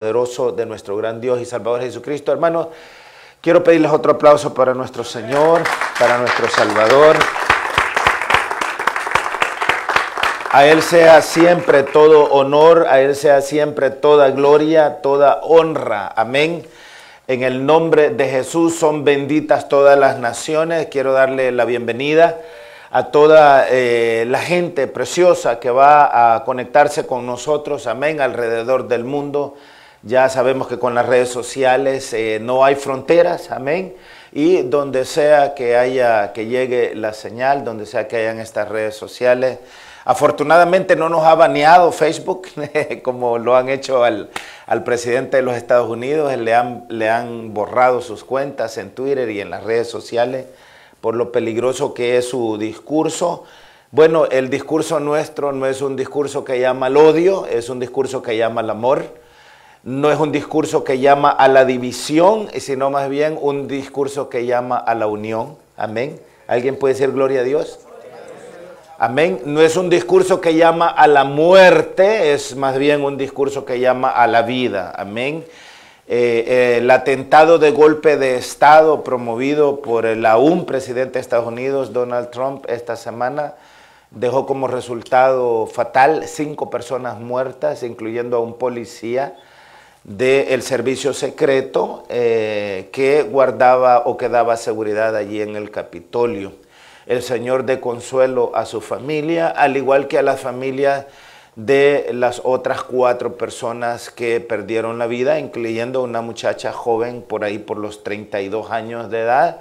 Poderoso de nuestro gran Dios y Salvador Jesucristo. Hermanos, quiero pedirles otro aplauso para nuestro Señor, para nuestro Salvador. A Él sea siempre todo honor, a Él sea siempre toda gloria, toda honra. Amén. En el nombre de Jesús son benditas todas las naciones. Quiero darle la bienvenida a toda la gente preciosa que va a conectarse con nosotros, amén, alrededor del mundo. Ya sabemos que con las redes sociales no hay fronteras, amén, y donde sea que llegue la señal, donde sea que hayan estas redes sociales. Afortunadamente no nos ha baneado Facebook, como lo han hecho al presidente de los Estados Unidos. Le han borrado sus cuentas en Twitter y en las redes sociales por lo peligroso que es su discurso. Bueno, el discurso nuestro no es un discurso que llama al odio, es un discurso que llama al amor. No es un discurso que llama a la división, sino más bien un discurso que llama a la unión. Amén. ¿Alguien puede decir gloria a Dios? Amén. No es un discurso que llama a la muerte, es más bien un discurso que llama a la vida. Amén. El atentado de golpe de Estado promovido por el aún presidente de Estados Unidos, Donald Trump, esta semana, dejó como resultado fatal 5 personas muertas, incluyendo a un policía del servicio secreto que guardaba o que daba seguridad allí en el Capitolio. El Señor dé consuelo a su familia, al igual que a las familias de las otras 4 personas que perdieron la vida, incluyendo una muchacha joven por ahí por los 32 años de edad,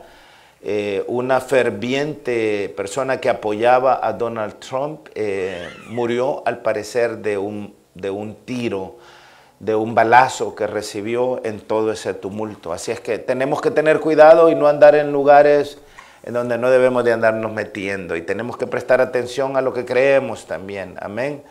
una ferviente persona que apoyaba a Donald Trump, murió al parecer de un tiro, de un balazo que recibió en todo ese tumulto. Así es que tenemos que tener cuidado y no andar en lugares en donde no debemos de andarnos metiendo, y tenemos que prestar atención a lo que creemos también, amén.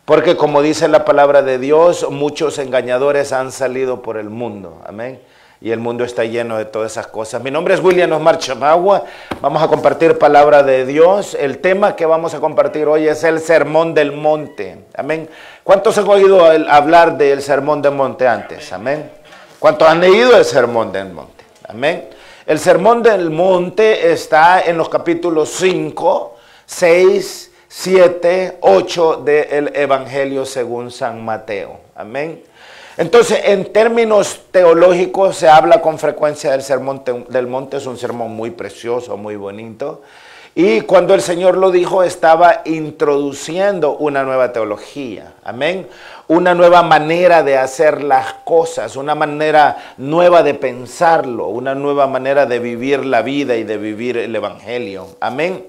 Porque como dice la palabra de Dios, muchos engañadores han salido por el mundo, amén. Y el mundo está lleno de todas esas cosas. Mi nombre es William Osmar Chamagua. Vamos a compartir palabra de Dios. El tema que vamos a compartir hoy es el Sermón del Monte. Amén. ¿Cuántos han oído hablar del Sermón del Monte antes? Amén. ¿Cuántos han leído el Sermón del Monte? Amén. El Sermón del Monte está en los capítulos 5, 6, 7, 8 del Evangelio según San Mateo. Amén. Entonces, en términos teológicos, se habla con frecuencia del Sermón del Monte. Es un sermón muy precioso, muy bonito. Y cuando el Señor lo dijo, estaba introduciendo una nueva teología. Amén. Una nueva manera de hacer las cosas, una manera nueva de pensarlo, una nueva manera de vivir la vida y de vivir el Evangelio. Amén.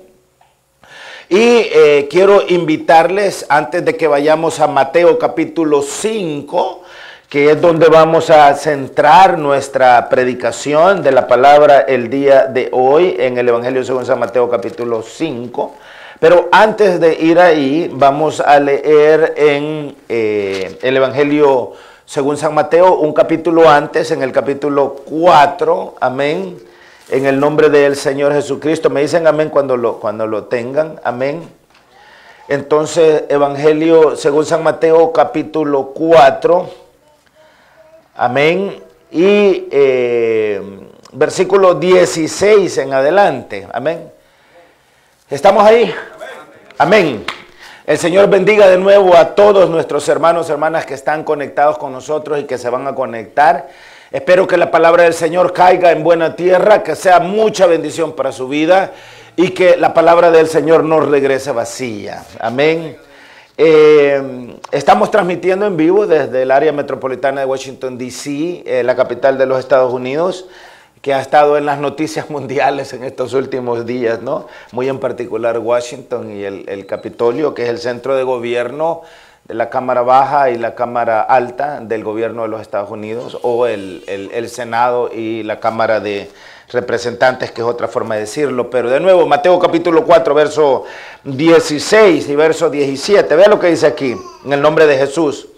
Y quiero invitarles, antes de que vayamos a Mateo capítulo 5, que es donde vamos a centrar nuestra predicación de la palabra el día de hoy, en el Evangelio según San Mateo capítulo 5. Pero antes de ir ahí, vamos a leer en el Evangelio según San Mateo, un capítulo antes, en el capítulo 4, amén, en el nombre del Señor Jesucristo. Me dicen amén cuando lo tengan, amén. Entonces, Evangelio según San Mateo capítulo 4, amén, y versículo 16 en adelante, amén. ¿Estamos ahí? Amén. El Señor bendiga de nuevo a todos nuestros hermanos y hermanas que están conectados con nosotros y que se van a conectar. Espero que la palabra del Señor caiga en buena tierra, que sea mucha bendición para su vida y que la palabra del Señor no regrese vacía. Amén. Estamos transmitiendo en vivo desde el área metropolitana de Washington, D.C., la capital de los Estados Unidos, que ha estado en las noticias mundiales en estos últimos días, ¿no? Muy en particular Washington y el Capitolio, que es el centro de gobierno de la Cámara Baja y la Cámara Alta del gobierno de los Estados Unidos, o el Senado y la Cámara de Representantes, que es otra forma de decirlo. Pero de nuevo, Mateo capítulo 4, verso 16 y verso 17. Vea lo que dice aquí, en el nombre de Jesús.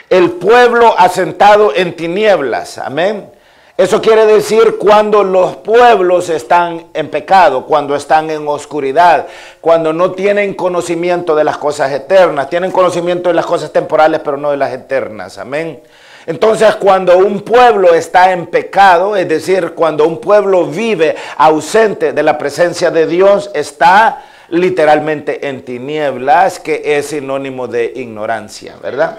El pueblo asentado en tinieblas, amén. Eso quiere decir cuando los pueblos están en pecado, cuando están en oscuridad, cuando no tienen conocimiento de las cosas eternas, tienen conocimiento de las cosas temporales, pero no de las eternas, amén. Entonces, cuando un pueblo está en pecado, es decir, cuando un pueblo vive ausente de la presencia de Dios, está literalmente en tinieblas, que es sinónimo de ignorancia, ¿verdad?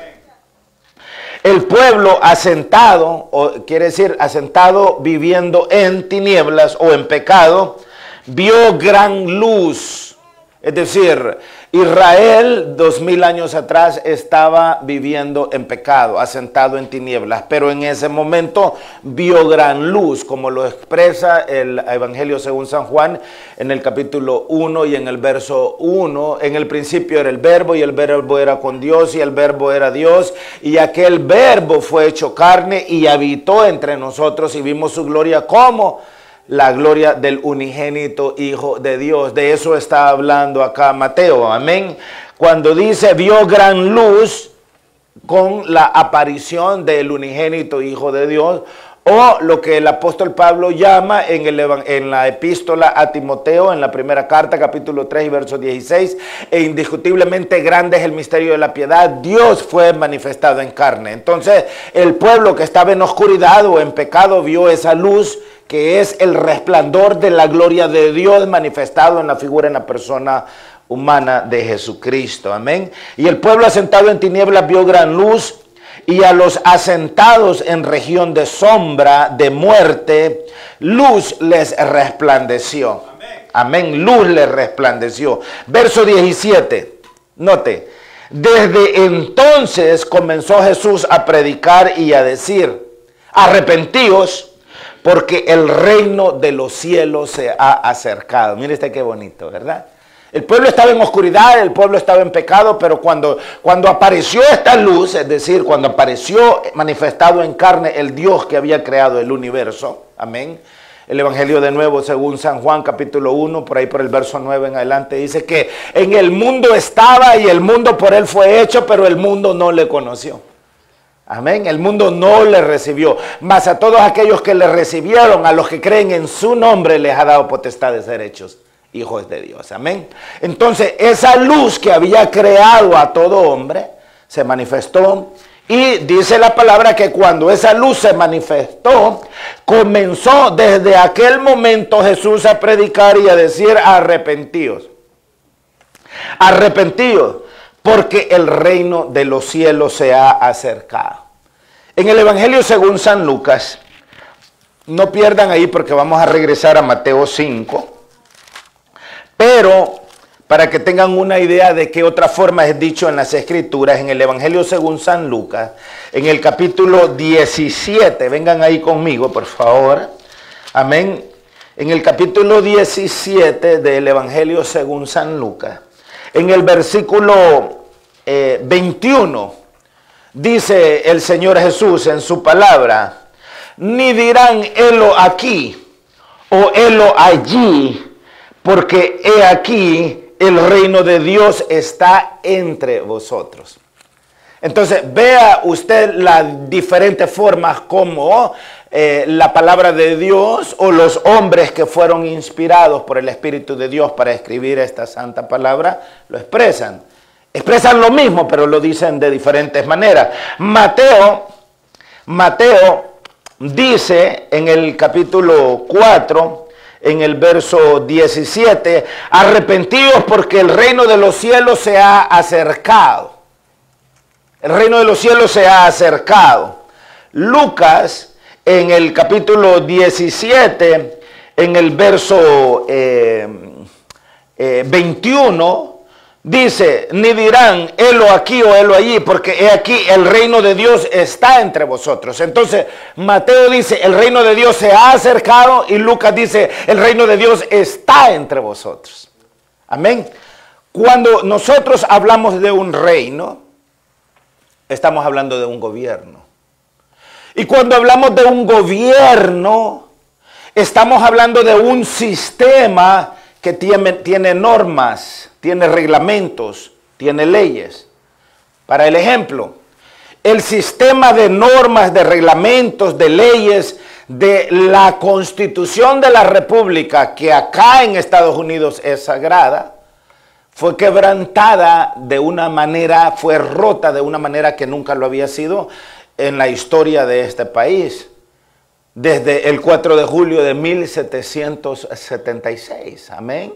El pueblo asentado, o quiere decir asentado viviendo en tinieblas o en pecado, vio gran luz. Es decir, Israel 2000 años atrás estaba viviendo en pecado, asentado en tinieblas, pero en ese momento vio gran luz, como lo expresa el Evangelio según San Juan en el capítulo 1 y en el verso 1. En el principio era el verbo, y el verbo era con Dios, y el verbo era Dios, y aquel verbo fue hecho carne y habitó entre nosotros, y vimos su gloria como la gloria del unigénito Hijo de Dios. De eso está hablando acá Mateo, amén. Cuando dice vio gran luz con la aparición del unigénito Hijo de Dios, o lo que el apóstol Pablo llama en la epístola a Timoteo, en la primera carta, capítulo 3 y verso 16, e indiscutiblemente grande es el misterio de la piedad, Dios fue manifestado en carne. Entonces, el pueblo que estaba en oscuridad o en pecado vio esa luz, que es el resplandor de la gloria de Dios manifestado en la figura, en la persona humana de Jesucristo, amén. Y el pueblo asentado en tinieblas vio gran luz, y a los asentados en región de sombra de muerte, luz les resplandeció. Amén, luz les resplandeció. Verso 17, note, desde entonces comenzó Jesús a predicar y a decir, arrepentíos, porque el reino de los cielos se ha acercado. Mire este qué bonito, ¿verdad? El pueblo estaba en oscuridad, el pueblo estaba en pecado, pero cuando apareció esta luz, es decir, cuando apareció manifestado en carne el Dios que había creado el universo, amén. El Evangelio de nuevo, según San Juan, capítulo 1, por ahí por el verso 9 en adelante, dice que en el mundo estaba y el mundo por él fue hecho, pero el mundo no le conoció. Amén, el mundo no le recibió, mas a todos aquellos que le recibieron, a los que creen en su nombre, les ha dado potestad de ser hechos hijos de Dios, amén. Entonces, esa luz que había creado a todo hombre, se manifestó, y dice la palabra que cuando esa luz se manifestó, comenzó desde aquel momento Jesús a predicar y a decir, arrepentíos. Arrepentíos, porque el reino de los cielos se ha acercado. En el Evangelio según San Lucas, no pierdan ahí porque vamos a regresar a Mateo 5, pero para que tengan una idea de qué otra forma es dicho en las Escrituras, en el Evangelio según San Lucas, en el capítulo 17, vengan ahí conmigo por favor, amén, en el capítulo 17 del Evangelio según San Lucas, en el versículo 21, dice el Señor Jesús en su palabra, ni dirán helo aquí o helo allí, porque he aquí el reino de Dios está entre vosotros. Entonces vea usted las diferentes formas como la palabra de Dios o los hombres que fueron inspirados por el Espíritu de Dios para escribir esta santa palabra lo expresan. Expresan lo mismo, pero lo dicen de diferentes maneras. Mateo dice en el capítulo 4, en el verso 17, arrepentíos porque el reino de los cielos se ha acercado. El reino de los cielos se ha acercado. Lucas, en el capítulo 17, en el verso 21, dice, ni dirán, helo aquí o helo allí, porque he aquí el reino de Dios está entre vosotros. Entonces, Mateo dice, el reino de Dios se ha acercado, y Lucas dice, el reino de Dios está entre vosotros. Amén. Cuando nosotros hablamos de un reino, estamos hablando de un gobierno. Y cuando hablamos de un gobierno, estamos hablando de un sistema que tiene normas, tiene reglamentos, tiene leyes. Para el ejemplo, el sistema de normas, de reglamentos, de leyes de la Constitución de la República, que acá en Estados Unidos es sagrada, fue quebrantada de una manera, fue rota de una manera que nunca lo había sido en la historia de este país, desde el 4 de julio de 1776. Amén.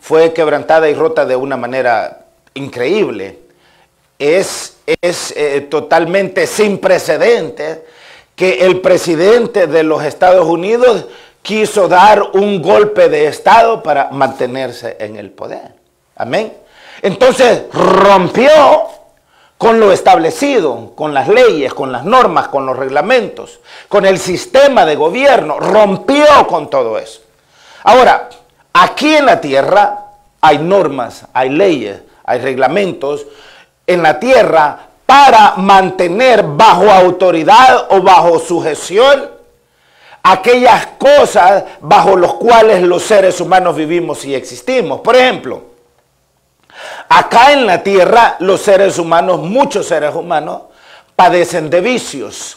Fue quebrantada y rota de una manera increíble. Es totalmente sin precedentes que el presidente de los Estados Unidos quiso dar un golpe de Estado para mantenerse en el poder. Amén. Entonces rompió con lo establecido, con las leyes, con las normas, con los reglamentos, con el sistema de gobierno, rompió con todo eso. Ahora, aquí en la tierra hay normas, hay leyes, hay reglamentos en la tierra para mantener bajo autoridad o bajo sujeción aquellas cosas bajo las cuales los seres humanos vivimos y existimos. Por ejemplo, acá en la tierra los seres humanos, muchos seres humanos, padecen de vicios.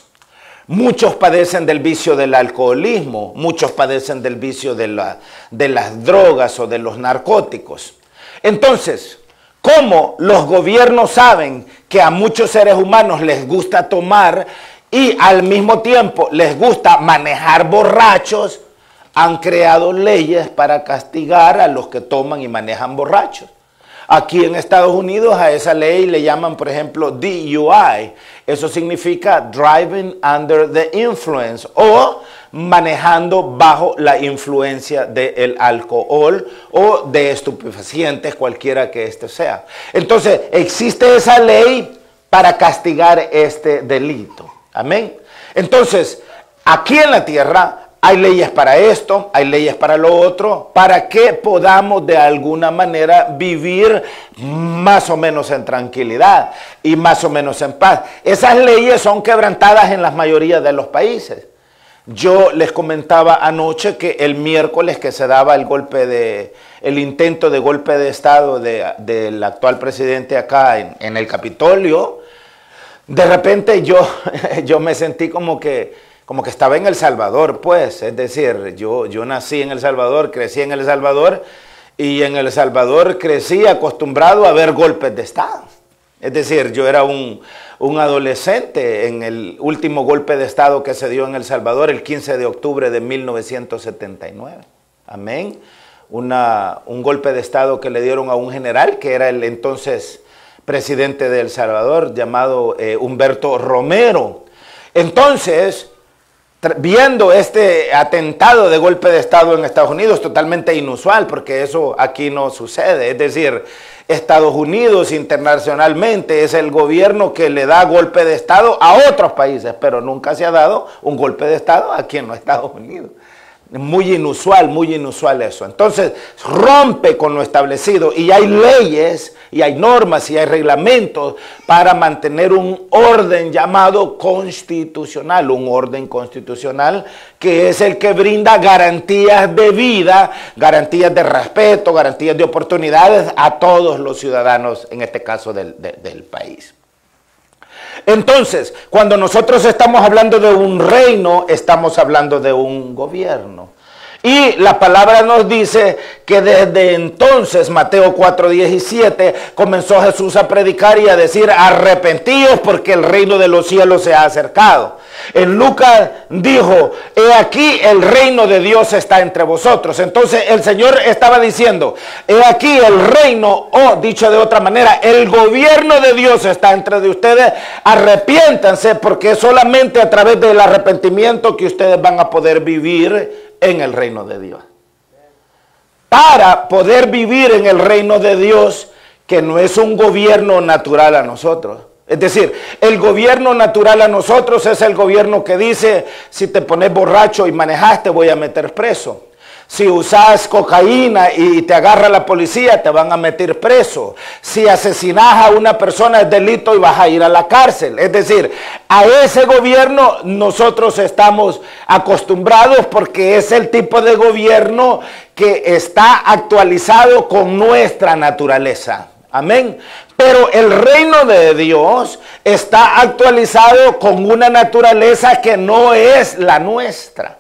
Muchos padecen del vicio del alcoholismo, muchos padecen del vicio de las drogas o de los narcóticos. Entonces, ¿cómo los gobiernos saben que a muchos seres humanos les gusta tomar y al mismo tiempo les gusta manejar borrachos? Han creado leyes para castigar a los que toman y manejan borrachos. Aquí en Estados Unidos a esa ley le llaman, por ejemplo, DUI. Eso significa Driving Under the Influence o manejando bajo la influencia del alcohol o de estupefacientes, cualquiera que este sea. Entonces, existe esa ley para castigar este delito. Amén. Entonces, aquí en la tierra hay leyes para esto, hay leyes para lo otro, para que podamos de alguna manera vivir más o menos en tranquilidad y más o menos en paz. Esas leyes son quebrantadas en la mayoría de los países. Yo les comentaba anoche que el miércoles que se daba el intento de golpe de Estado del actual presidente acá en el Capitolio, de repente yo me sentí como que estaba en El Salvador, pues. Es decir, yo nací en El Salvador, crecí en El Salvador, y en El Salvador crecí acostumbrado a ver golpes de Estado. Es decir, yo era un adolescente en el último golpe de Estado que se dio en El Salvador, el 15 de octubre de 1979. Amén. Un golpe de Estado que le dieron a un general que era el entonces presidente de El Salvador, llamado Humberto Romero. Entonces, viendo este atentado de golpe de Estado en Estados Unidos, totalmente inusual, porque eso aquí no sucede. Es decir, Estados Unidos internacionalmente es el gobierno que le da golpe de Estado a otros países, pero nunca se ha dado un golpe de Estado aquí en los Estados Unidos. Muy inusual eso. Entonces rompe con lo establecido y hay leyes y hay normas y hay reglamentos para mantener un orden llamado constitucional, un orden constitucional que es el que brinda garantías de vida, garantías de respeto, garantías de oportunidades a todos los ciudadanos, en este caso del país. Entonces, cuando nosotros estamos hablando de un reino, estamos hablando de un gobierno. Y la palabra nos dice que desde entonces, Mateo 4:17, comenzó Jesús a predicar y a decir: arrepentíos porque el reino de los cielos se ha acercado. En Lucas dijo: he aquí el reino de Dios está entre vosotros. Entonces el Señor estaba diciendo: he aquí el reino, o dicho de otra manera, el gobierno de Dios está entre de ustedes. Arrepiéntanse, porque es solamente a través del arrepentimiento que ustedes van a poder vivir en el reino de Dios. Para poder vivir en el reino de Dios, que no es un gobierno natural a nosotros. Es decir, el gobierno natural a nosotros es el gobierno que dice: si te pones borracho y manejas, te voy a meter preso. Si usas cocaína y te agarra la policía, te van a meter preso. Si asesinas a una persona es delito y vas a ir a la cárcel. Es decir, a ese gobierno nosotros estamos acostumbrados porque es el tipo de gobierno que está actualizado con nuestra naturaleza. Amén. Pero el reino de Dios está actualizado con una naturaleza que no es la nuestra.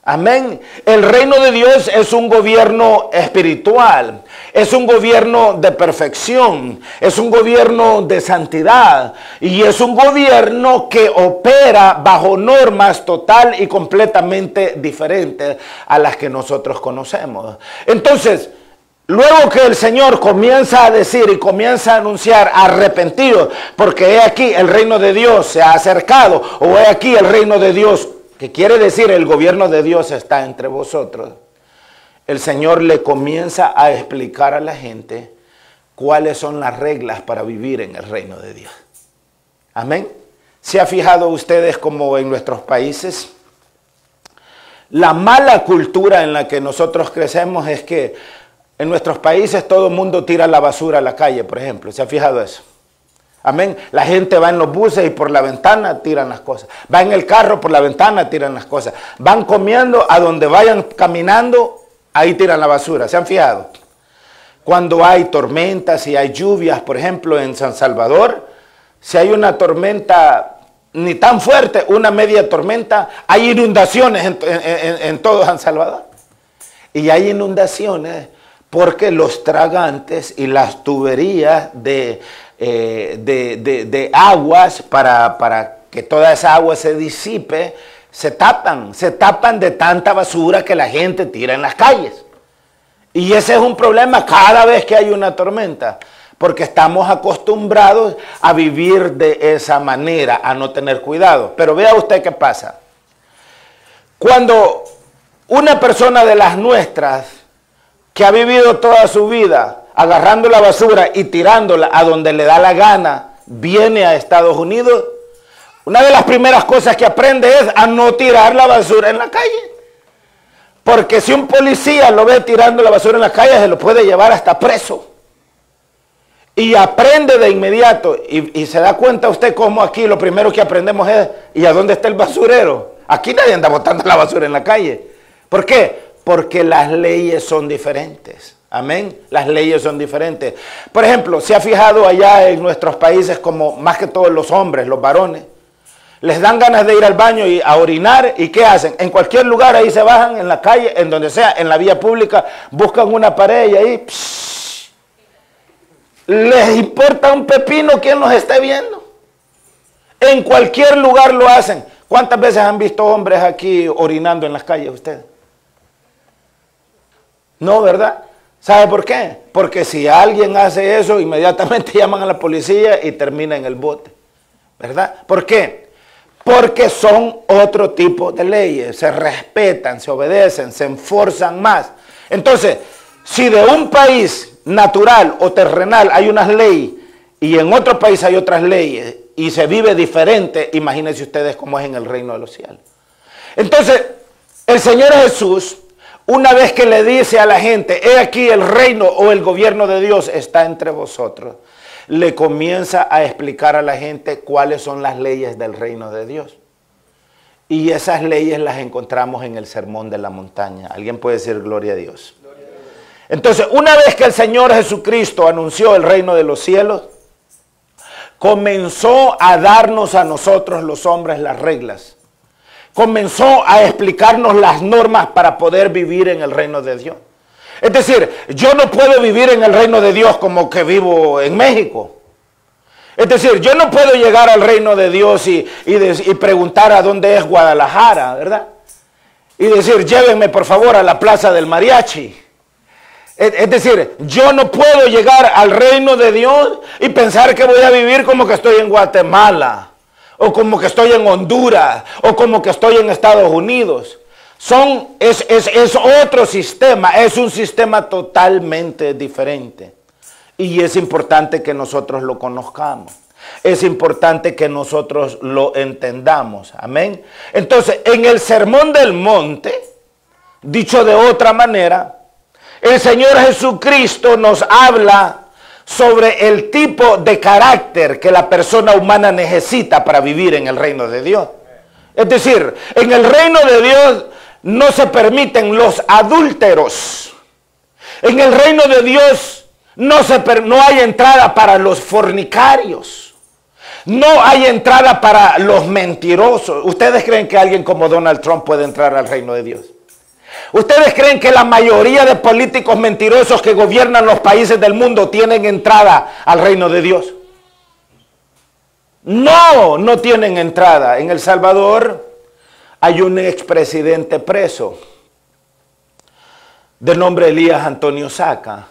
Amén. El reino de Dios es un gobierno espiritual, es un gobierno de perfección, es un gobierno de santidad y es un gobierno que opera bajo normas total y completamente diferentes a las que nosotros conocemos. Entonces, luego que el Señor comienza a decir y comienza a anunciar arrepentidos, porque he aquí el reino de Dios se ha acercado, o he aquí el reino de Dios, que quiere decir el gobierno de Dios está entre vosotros, el Señor le comienza a explicar a la gente cuáles son las reglas para vivir en el reino de Dios. Amén. ¿Se ha fijado ustedes como en nuestros países? La mala cultura en la que nosotros crecemos es que en nuestros países todo el mundo tira la basura a la calle, por ejemplo. ¿Se ha fijado eso? Amén. La gente va en los buses y por la ventana tiran las cosas. Va en el carro, por la ventana tiran las cosas. Van comiendo, a donde vayan caminando, ahí tiran la basura. ¿Se han fijado? Cuando hay tormentas y hay lluvias, por ejemplo, en San Salvador, si hay una tormenta ni tan fuerte, una media tormenta, hay inundaciones en todo San Salvador. Y hay inundaciones porque los tragantes y las tuberías de aguas para que toda esa agua se disipe, se tapan de tanta basura que la gente tira en las calles. Y ese es un problema cada vez que hay una tormenta, porque estamos acostumbrados a vivir de esa manera, a no tener cuidado. Pero vea usted qué pasa. Cuando una persona de las nuestras, que ha vivido toda su vida agarrando la basura y tirándola a donde le da la gana, viene a Estados Unidos, una de las primeras cosas que aprende es a no tirar la basura en la calle. Porque si un policía lo ve tirando la basura en la calle, se lo puede llevar hasta preso. Y aprende de inmediato. Y se da cuenta usted cómo aquí lo primero que aprendemos es, ¿y a dónde está el basurero? Aquí nadie anda botando la basura en la calle. ¿Por qué? Porque las leyes son diferentes. Amén. Las leyes son diferentes. Por ejemplo, se ha fijado allá en nuestros países, como más que todos los hombres, los varones, les dan ganas de ir al baño y a orinar, ¿y qué hacen? En cualquier lugar ahí se bajan, en la calle, en donde sea, en la vía pública, buscan una pared y ahí les importa un pepino quién los esté viendo. En cualquier lugar lo hacen. ¿Cuántas veces han visto hombres aquí orinando en las calles ustedes? No, ¿verdad? ¿Sabe por qué? Porque si alguien hace eso, inmediatamente llaman a la policía y termina en el bote. ¿Verdad? ¿Por qué? Porque son otro tipo de leyes, se respetan, se obedecen, se enforzan más. Entonces, si de un país natural o terrenal hay unas leyes y en otro país hay otras leyes y se vive diferente, imagínense ustedes cómo es en el reino de los cielos. Entonces, el Señor Jesús, una vez que le dice a la gente, he aquí el reino o el gobierno de Dios está entre vosotros, le comienza a explicar a la gente cuáles son las leyes del reino de Dios. Y esas leyes las encontramos en el Sermón de la Montaña. ¿Alguien puede decir gloria a Dios? Gloria a Dios. Entonces, una vez que el Señor Jesucristo anunció el reino de los cielos, comenzó a darnos a nosotros los hombres las reglas. Comenzó a explicarnos las normas para poder vivir en el reino de Dios. Es decir, yo no puedo vivir en el reino de Dios como que vivo en México. Es decir, yo no puedo llegar al reino de Dios y preguntar a dónde es Guadalajara, ¿verdad? Y decir, llévenme por favor a la plaza del mariachi. Es decir, yo no puedo llegar al reino de Dios y pensar que voy a vivir como que estoy en Guatemala, o como que estoy en Honduras, o como que estoy en Estados Unidos. Es otro sistema, es un sistema totalmente diferente. Y es importante que nosotros lo conozcamos. Es importante que nosotros lo entendamos. Amén. Entonces, en el Sermón del Monte, dicho de otra manera, el Señor Jesucristo nos habla sobre el tipo de carácter que la persona humana necesita para vivir en el reino de Dios. Es decir, en el reino de Dios no se permiten los adúlteros. En el reino de Dios no hay entrada para los fornicarios. No hay entrada para los mentirosos. ¿Ustedes creen que alguien como Donald Trump puede entrar al reino de Dios? ¿Ustedes creen que la mayoría de políticos mentirosos que gobiernan los países del mundo tienen entrada al reino de Dios? No, no tienen entrada. En El Salvador hay un expresidente preso de nombre Elías Antonio Saca.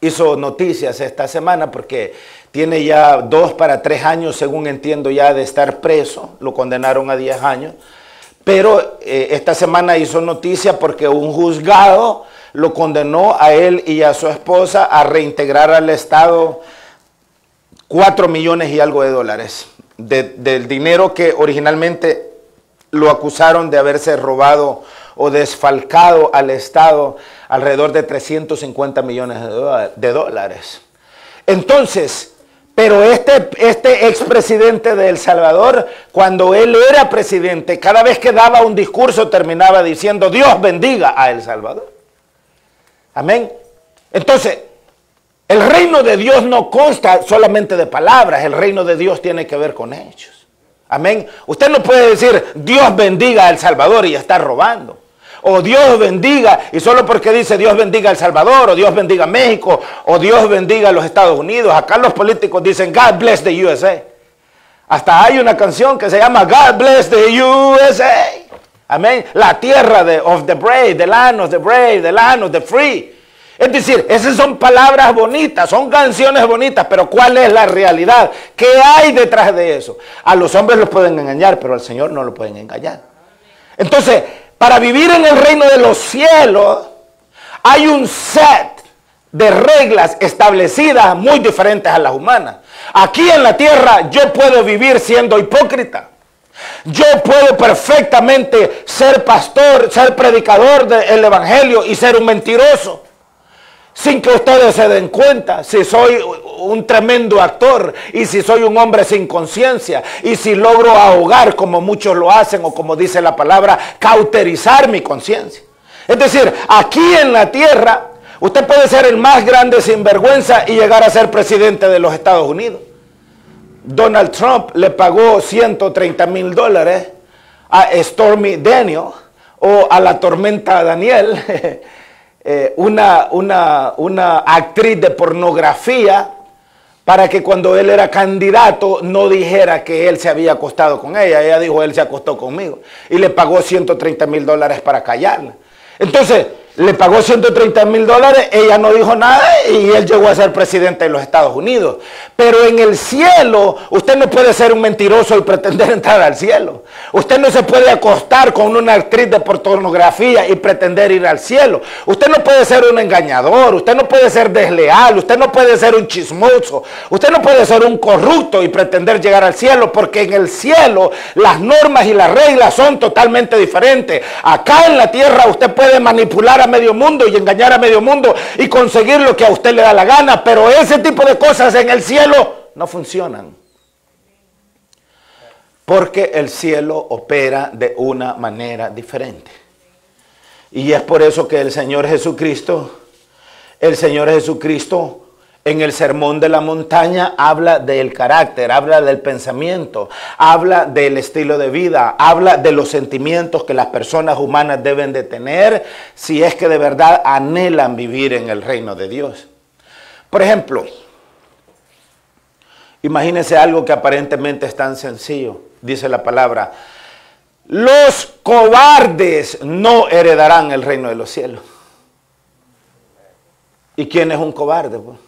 Hizo noticias esta semana porque tiene ya 2 para 3 años, según entiendo, ya de estar preso. Lo condenaron a 10 años. Pero esta semana hizo noticia porque un juzgado lo condenó a él y a su esposa a reintegrar al Estado 4 millones y algo de dólares del dinero que originalmente lo acusaron de haberse robado o desfalcado al Estado, alrededor de 350 millones de dólares. Entonces, pero este expresidente de El Salvador, cuando él era presidente, cada vez que daba un discurso terminaba diciendo: Dios bendiga a El Salvador. Amén. Entonces, el reino de Dios no consta solamente de palabras, el reino de Dios tiene que ver con hechos. Amén. Usted no puede decir Dios bendiga a El Salvador y está robando. O Dios bendiga, y solo porque dice Dios bendiga a El Salvador, o Dios bendiga a México, o Dios bendiga a los Estados Unidos. Acá los políticos dicen God bless the USA. Hasta hay una canción que se llama God bless the USA. Amén. La tierra of the brave, the land of the brave, the land of the free. Es decir, esas son palabras bonitas, son canciones bonitas, pero ¿cuál es la realidad? ¿Qué hay detrás de eso? A los hombres los pueden engañar, pero al Señor no lo pueden engañar. Entonces, para vivir en el reino de los cielos, hay un set de reglas establecidas muy diferentes a las humanas. Aquí en la tierra yo puedo vivir siendo hipócrita. Yo puedo perfectamente ser pastor, ser predicador del evangelio y ser un mentiroso, sin que ustedes se den cuenta. Si soy un tremendo actor y si soy un hombre sin conciencia y si logro ahogar, como muchos lo hacen, o como dice la palabra, cauterizar mi conciencia. Es decir, aquí en la tierra usted puede ser el más grande sinvergüenza y llegar a ser presidente de los Estados Unidos. Donald Trump le pagó $130,000 a Stormy Daniels, o a la tormenta Daniel, una actriz de pornografía, para que cuando él era candidato no dijera que él se había acostado con ella. Ella dijo: él se acostó conmigo, y le pagó $130,000 para callarla. Entonces le pagó $130,000, ella no dijo nada y él llegó a ser presidente de los Estados Unidos. Pero en el cielo usted no puede ser un mentiroso y pretender entrar al cielo. Usted no se puede acostar con una actriz de pornografía y pretender ir al cielo. Usted no puede ser un engañador, usted no puede ser desleal, usted no puede ser un chismoso, usted no puede ser un corrupto y pretender llegar al cielo, porque en el cielo las normas y las reglas son totalmente diferentes. Acá en la tierra usted puede manipular a medio mundo y engañar a medio mundo y conseguir lo que a usted le da la gana, pero ese tipo de cosas en el cielo no funcionan, porque el cielo opera de una manera diferente. Y es por eso que el Señor Jesucristo en el Sermón de la Montaña habla del carácter, habla del pensamiento, habla del estilo de vida, habla de los sentimientos que las personas humanas deben de tener si es que de verdad anhelan vivir en el reino de Dios. Por ejemplo, imagínense algo que aparentemente es tan sencillo. Dice la palabra: los cobardes no heredarán el reino de los cielos. ¿Y quién es un cobarde, pues?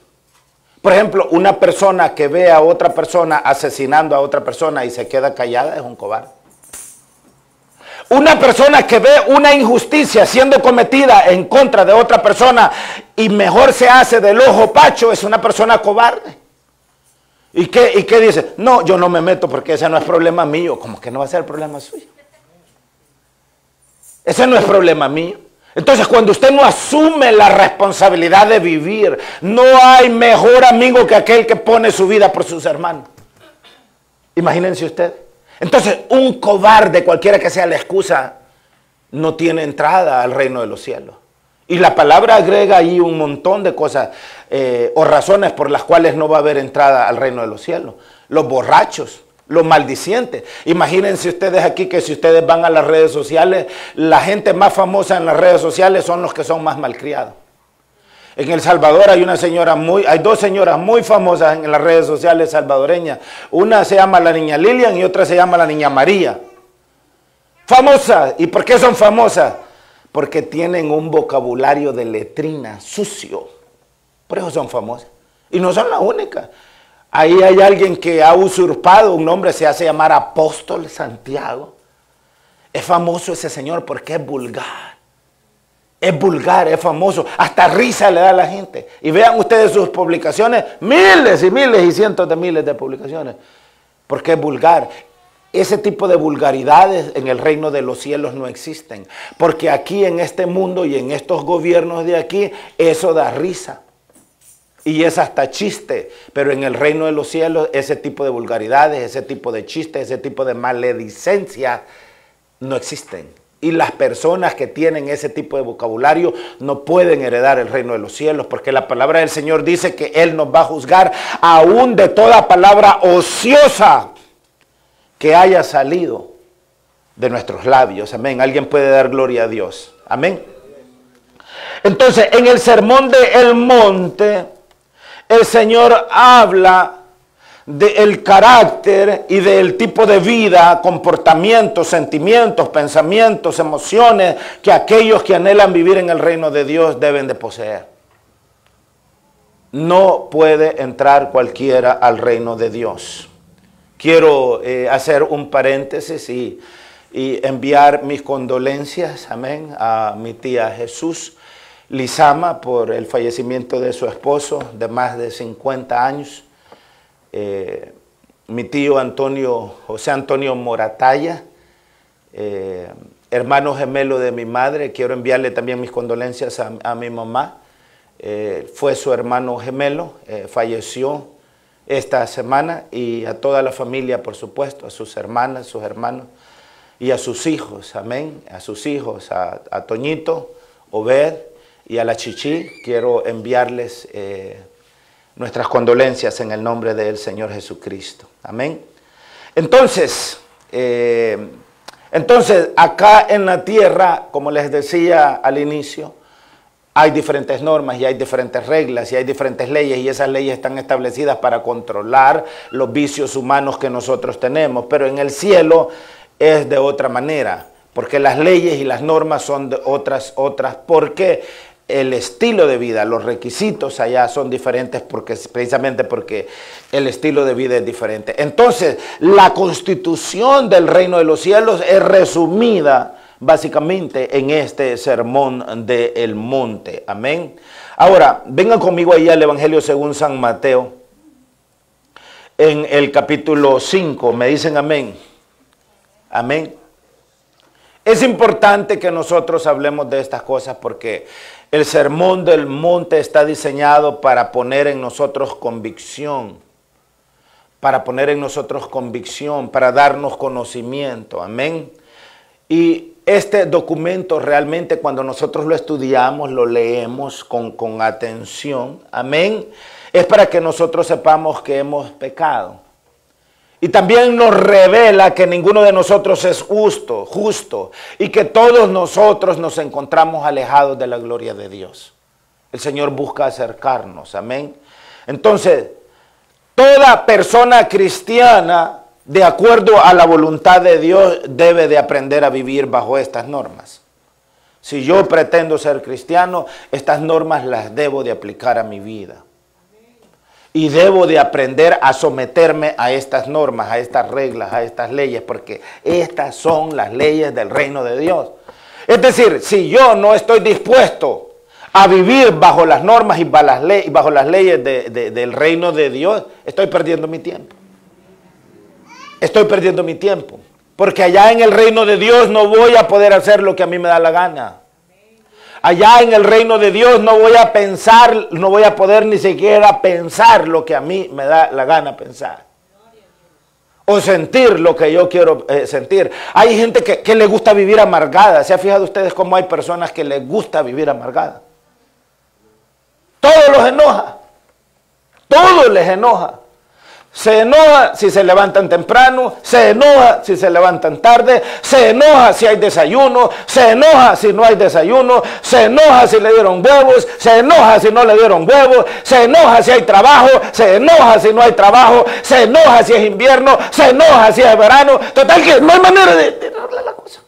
Por ejemplo, una persona que ve a otra persona asesinando a otra persona y se queda callada es un cobarde. Una persona que ve una injusticia siendo cometida en contra de otra persona y mejor se hace del ojo pacho es una persona cobarde. ¿Y qué dice? No, yo no me meto porque ese no es problema mío. ¿Cómo que no va a ser problema suyo? Ese no es problema mío. Entonces, cuando usted no asume la responsabilidad de vivir, no hay mejor amigo que aquel que pone su vida por sus hermanos. Imagínense usted. Entonces, un cobarde, cualquiera que sea la excusa, no tiene entrada al reino de los cielos. Y la palabra agrega ahí un montón de cosas o razones por las cuales no va a haber entrada al reino de los cielos. Los borrachos, los maldicientes. Imagínense ustedes aquí que si ustedes van a las redes sociales, la gente más famosa en las redes sociales son los que son más malcriados. En El Salvador hay dos señoras muy famosas en las redes sociales salvadoreñas. Una se llama la niña Lilian y otra se llama la niña María. Famosas. ¿Y por qué son famosas? Porque tienen un vocabulario de letrina sucio. Por eso son famosas. Y no son las únicas. Ahí hay alguien que ha usurpado un nombre, se hace llamar Apóstol Santiago. Es famoso ese señor porque es vulgar. Es vulgar, es famoso. Hasta risa le da a la gente. Y vean ustedes sus publicaciones, miles y miles y cientos de miles de publicaciones. Porque es vulgar. Ese tipo de vulgaridades en el reino de los cielos no existen. Porque aquí en este mundo y en estos gobiernos de aquí, eso da risa. Y es hasta chiste. Pero en el reino de los cielos, ese tipo de vulgaridades, ese tipo de chistes, ese tipo de maledicencia no existen. Y las personas que tienen ese tipo de vocabulario no pueden heredar el reino de los cielos, porque la palabra del Señor dice que Él nos va a juzgar aún de toda palabra ociosa que haya salido de nuestros labios. Amén. Alguien puede dar gloria a Dios. Amén. Entonces, en el sermón del monte, el Señor habla del carácter y del tipo de vida, comportamientos, sentimientos, pensamientos, emociones que aquellos que anhelan vivir en el reino de Dios deben de poseer. No puede entrar cualquiera al reino de Dios. Quiero hacer un paréntesis y enviar mis condolencias, amén, a mi tía Jesús Lizama por el fallecimiento de su esposo de más de 50 años. Mi tío José Antonio Moratalla, hermano gemelo de mi madre, quiero enviarle también mis condolencias a mi mamá. Fue su hermano gemelo, falleció esta semana, y a toda la familia, por supuesto, a sus hermanas, sus hermanos y a sus hijos, amén, a sus hijos, a Toñito, Obed y a la Chichi. Quiero enviarles nuestras condolencias en el nombre del Señor Jesucristo. Amén. Entonces, acá en la tierra, como les decía al inicio, hay diferentes normas y hay diferentes reglas y hay diferentes leyes, y esas leyes están establecidas para controlar los vicios humanos que nosotros tenemos. Pero en el cielo es de otra manera, porque las leyes y las normas son de otras, porque el estilo de vida, los requisitos allá son diferentes, precisamente porque el estilo de vida es diferente. Entonces, la constitución del reino de los cielos es resumida básicamente en este sermón del monte. Amén. Ahora, vengan conmigo ahí al Evangelio según San Mateo, en el capítulo 5. Me dicen amén. Amén. Es importante que nosotros hablemos de estas cosas porque el sermón del monte está diseñado para poner en nosotros convicción, para darnos conocimiento. Amén. Y este documento realmente, cuando nosotros lo estudiamos, lo leemos con atención, amén, es para que nosotros sepamos que hemos pecado. Y también nos revela que ninguno de nosotros es justo, y que todos nosotros nos encontramos alejados de la gloria de Dios. El Señor busca acercarnos, amén. Entonces, toda persona cristiana, de acuerdo a la voluntad de Dios, debe de aprender a vivir bajo estas normas. Si yo pretendo ser cristiano, estas normas las debo de aplicar a mi vida. Y debo de aprender a someterme a estas normas, a estas reglas, a estas leyes, porque estas son las leyes del reino de Dios. Es decir, si yo no estoy dispuesto a vivir bajo las normas y bajo las leyes del reino de Dios, estoy perdiendo mi tiempo. Estoy perdiendo mi tiempo, porque allá en el reino de Dios no voy a poder hacer lo que a mí me da la gana. Allá en el reino de Dios no voy a pensar, no voy a poder ni siquiera pensar lo que a mí me da la gana pensar. O sentir lo que yo quiero sentir. Hay gente que le gusta vivir amargada. ¿Se han fijado ustedes cómo hay personas que les gusta vivir amargada? Todo los enoja. Todo les enoja. Se enoja si se levantan temprano, se enoja si se levantan tarde, se enoja si hay desayuno, se enoja si no hay desayuno, se enoja si le dieron huevos, se enoja si no le dieron huevos, se enoja si hay trabajo, se enoja si no hay trabajo, se enoja si es invierno, se enoja si es verano. Total que no hay manera de arreglar la cosa.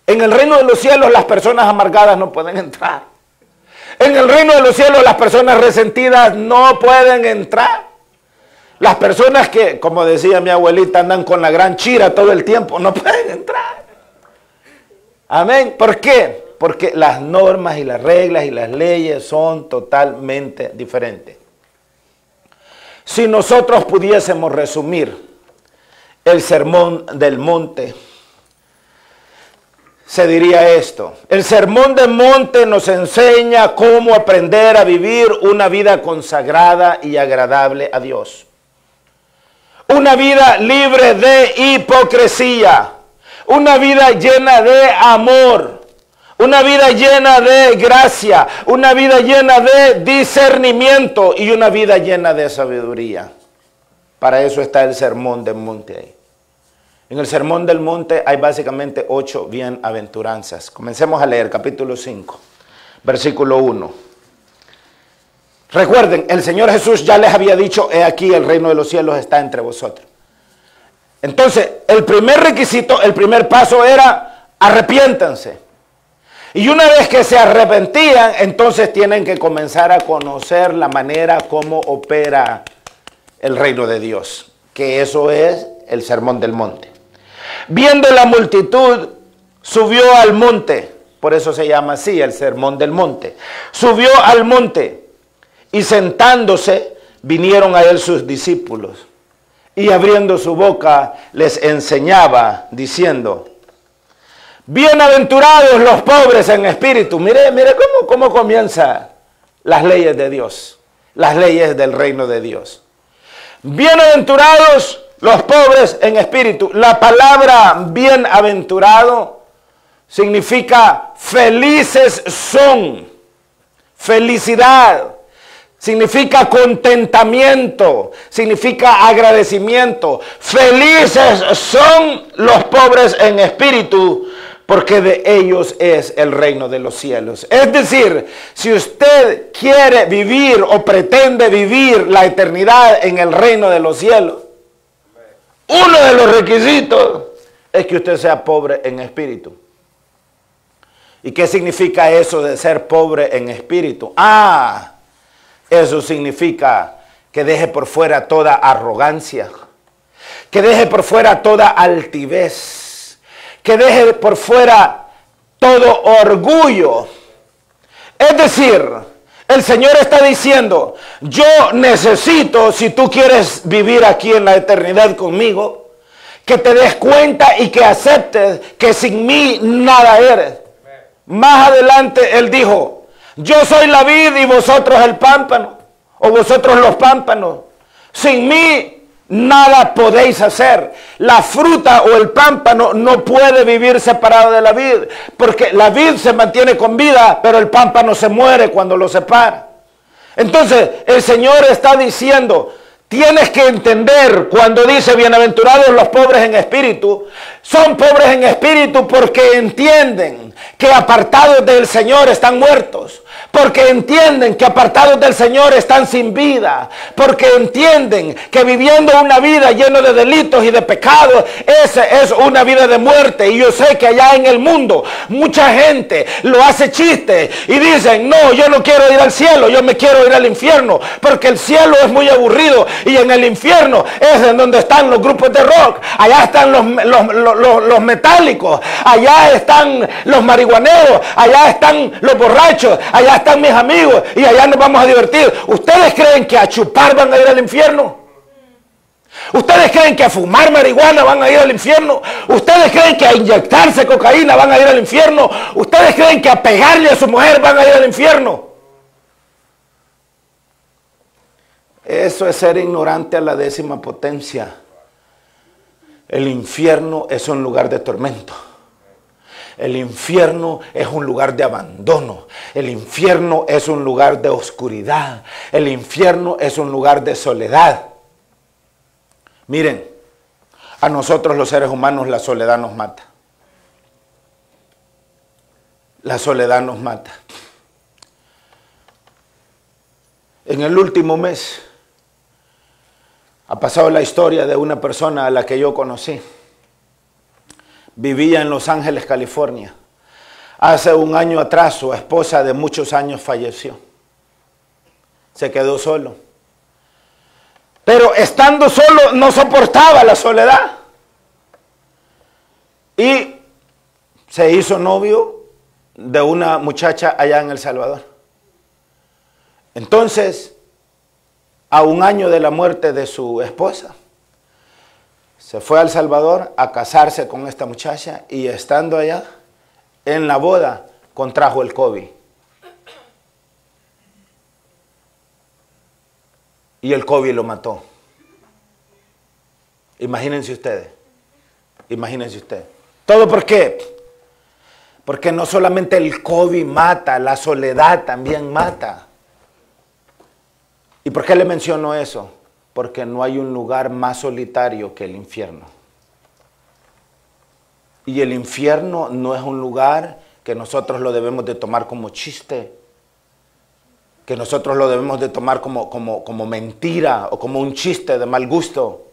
En el reino de los cielos las personas amargadas no pueden entrar. En el reino de los cielos las personas resentidas no pueden entrar. Las personas que, como decía mi abuelita, andan con la gran chira todo el tiempo, no pueden entrar. Amén. ¿Por qué? Porque las normas y las reglas y las leyes son totalmente diferentes. Si nosotros pudiésemos resumir el sermón del monte, se diría esto: el sermón del monte nos enseña cómo aprender a vivir una vida consagrada y agradable a Dios. Una vida libre de hipocresía, una vida llena de amor, una vida llena de gracia, una vida llena de discernimiento y una vida llena de sabiduría. Para eso está el sermón del monte ahí. En el sermón del monte hay básicamente 8 bienaventuranzas. Comencemos a leer capítulo 5, versículo 1. Recuerden, el Señor Jesús ya les había dicho: he aquí el reino de los cielos está entre vosotros. Entonces, el primer requisito, el primer paso era: arrepiéntanse. Y una vez que se arrepentían, entonces tienen que comenzar a conocer la manera como opera el reino de Dios, que eso es el sermón del monte. Viendo la multitud, subió al monte. Por eso se llama así, el sermón del monte. Subió al monte y sentándose vinieron a él sus discípulos. Y abriendo su boca les enseñaba diciendo: bienaventurados los pobres en espíritu. Mire cómo comienza las leyes de Dios, las leyes del reino de Dios. Bienaventurados los pobres en espíritu. La palabra bienaventurado significa felices son, felicidad, significa contentamiento, significa agradecimiento. Felices son los pobres en espíritu, porque de ellos es el reino de los cielos. Es decir, si usted quiere vivir o pretende vivir la eternidad en el reino de los cielos, uno de los requisitos es que usted sea pobre en espíritu. ¿Y qué significa eso de ser pobre en espíritu? Eso significa que deje por fuera toda arrogancia, que deje por fuera toda altivez, que deje por fuera todo orgullo. Es decir, el Señor está diciendo: yo necesito, si tú quieres vivir aquí en la eternidad conmigo, que te des cuenta y que aceptes que sin mí nada eres. Más adelante Él dijo: yo soy la vid y vosotros el pámpano, o vosotros los pámpanos. Sin mí nada podéis hacer. La fruta o el pámpano no puede vivir separado de la vid, porque la vid se mantiene con vida, pero el pámpano se muere cuando lo separa. Entonces el Señor está diciendo: tienes que entender cuando dice bienaventurados los pobres en espíritu. Son pobres en espíritu porque entienden que apartados del Señor están muertos, porque entienden que apartados del Señor están sin vida, porque entienden que viviendo una vida llena de delitos y de pecados, esa es una vida de muerte. Y yo sé que allá en el mundo mucha gente lo hace chiste y dicen: no, yo no quiero ir al cielo, yo me quiero ir al infierno, porque el cielo es muy aburrido y en el infierno es en donde están los grupos de rock, allá están los metálicos, allá están los marihuaneros, allá están los borrachos, allá están mis amigos y allá nos vamos a divertir. ¿Ustedes creen que a chupar van a ir al infierno? ¿Ustedes creen que a fumar marihuana van a ir al infierno? ¿Ustedes creen que a inyectarse cocaína van a ir al infierno? ¿Ustedes creen que a pegarle a su mujer van a ir al infierno? Eso es ser ignorante a la 10ª potencia. El infierno es un lugar de tormento. El infierno es un lugar de abandono. El infierno es un lugar de oscuridad. El infierno es un lugar de soledad. Miren, a nosotros los seres humanos la soledad nos mata. La soledad nos mata. En el último mes ha pasado la historia de una persona a la que yo conocí. Vivía en Los Ángeles, California. Hace un año atrás su esposa de muchos años falleció. Se quedó solo. Pero estando solo no soportaba la soledad. Y se hizo novio de una muchacha allá en El Salvador. Entonces, a un año de la muerte de su esposa, se fue a El Salvador a casarse con esta muchacha y estando allá, en la boda, contrajo el COVID. Y el COVID lo mató. Imagínense ustedes. Imagínense ustedes. ¿Todo por qué? Porque no solamente el COVID mata, la soledad también mata. ¿Y por qué le menciono eso? Porque no hay un lugar más solitario que el infierno. Y el infierno no es un lugar que nosotros lo debemos de tomar como chiste, que nosotros lo debemos de tomar como mentira o como un chiste de mal gusto.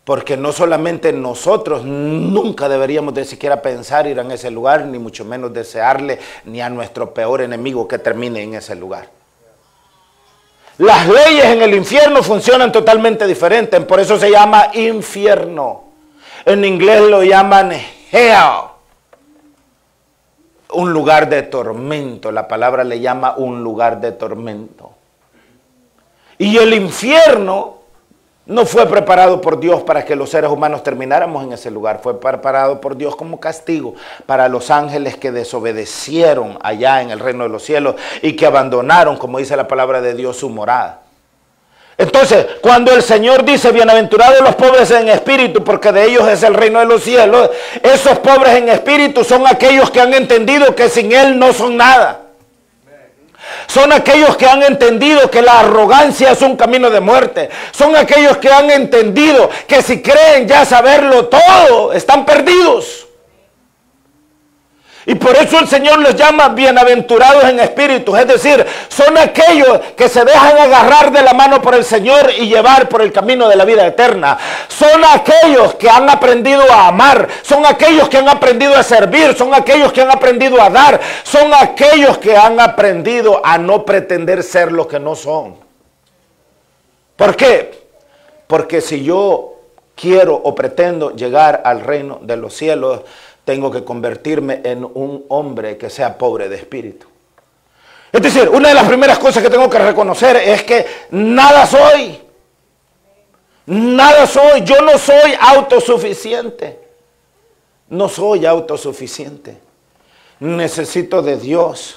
Porque no solamente nosotros nunca deberíamos de siquiera pensar ir en ese lugar, ni mucho menos desearle ni a nuestro peor enemigo que termine en ese lugar. Las leyes en el infierno funcionan totalmente diferentes, por eso se llama infierno. En inglés lo llaman hell, un lugar de tormento. La palabra le llama un lugar de tormento. Y el infierno no fue preparado por Dios para que los seres humanos termináramos en ese lugar. Fue preparado por Dios como castigo para los ángeles que desobedecieron allá en el reino de los cielos y que abandonaron, como dice la palabra de Dios, su morada. Entonces, cuando el Señor dice, bienaventurados los pobres en espíritu, porque de ellos es el reino de los cielos, esos pobres en espíritu son aquellos que han entendido que sin Él no son nada. Son aquellos que han entendido que la arrogancia es un camino de muerte. Son aquellos que han entendido que si creen ya saberlo todo, están perdidos. Y por eso el Señor les llama bienaventurados en espíritu. Es decir, son aquellos que se dejan agarrar de la mano por el Señor y llevar por el camino de la vida eterna. Son aquellos que han aprendido a amar. Son aquellos que han aprendido a servir. Son aquellos que han aprendido a dar. Son aquellos que han aprendido a no pretender ser lo que no son. ¿Por qué? Porque si yo quiero o pretendo llegar al reino de los cielos, tengo que convertirme en un hombre que sea pobre de espíritu. Es decir, una de las primeras cosas que tengo que reconocer es que nada soy. Nada soy. Yo no soy autosuficiente. No soy autosuficiente. Necesito de Dios.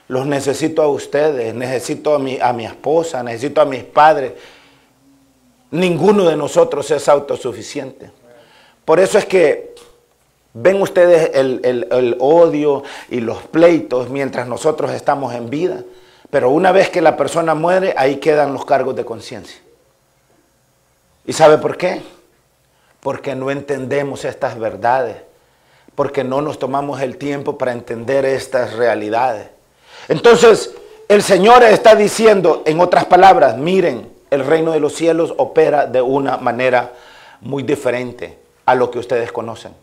Los necesito a ustedes. Necesito a mi esposa. Necesito a mis padres. Ninguno de nosotros es autosuficiente. Por eso es que ven ustedes el odio y los pleitos mientras nosotros estamos en vida. Pero una vez que la persona muere, ahí quedan los cargos de conciencia. ¿Y sabe por qué? Porque no entendemos estas verdades. Porque no nos tomamos el tiempo para entender estas realidades. Entonces, el Señor está diciendo, en otras palabras, miren, el reino de los cielos opera de una manera muy diferente a lo que ustedes conocen.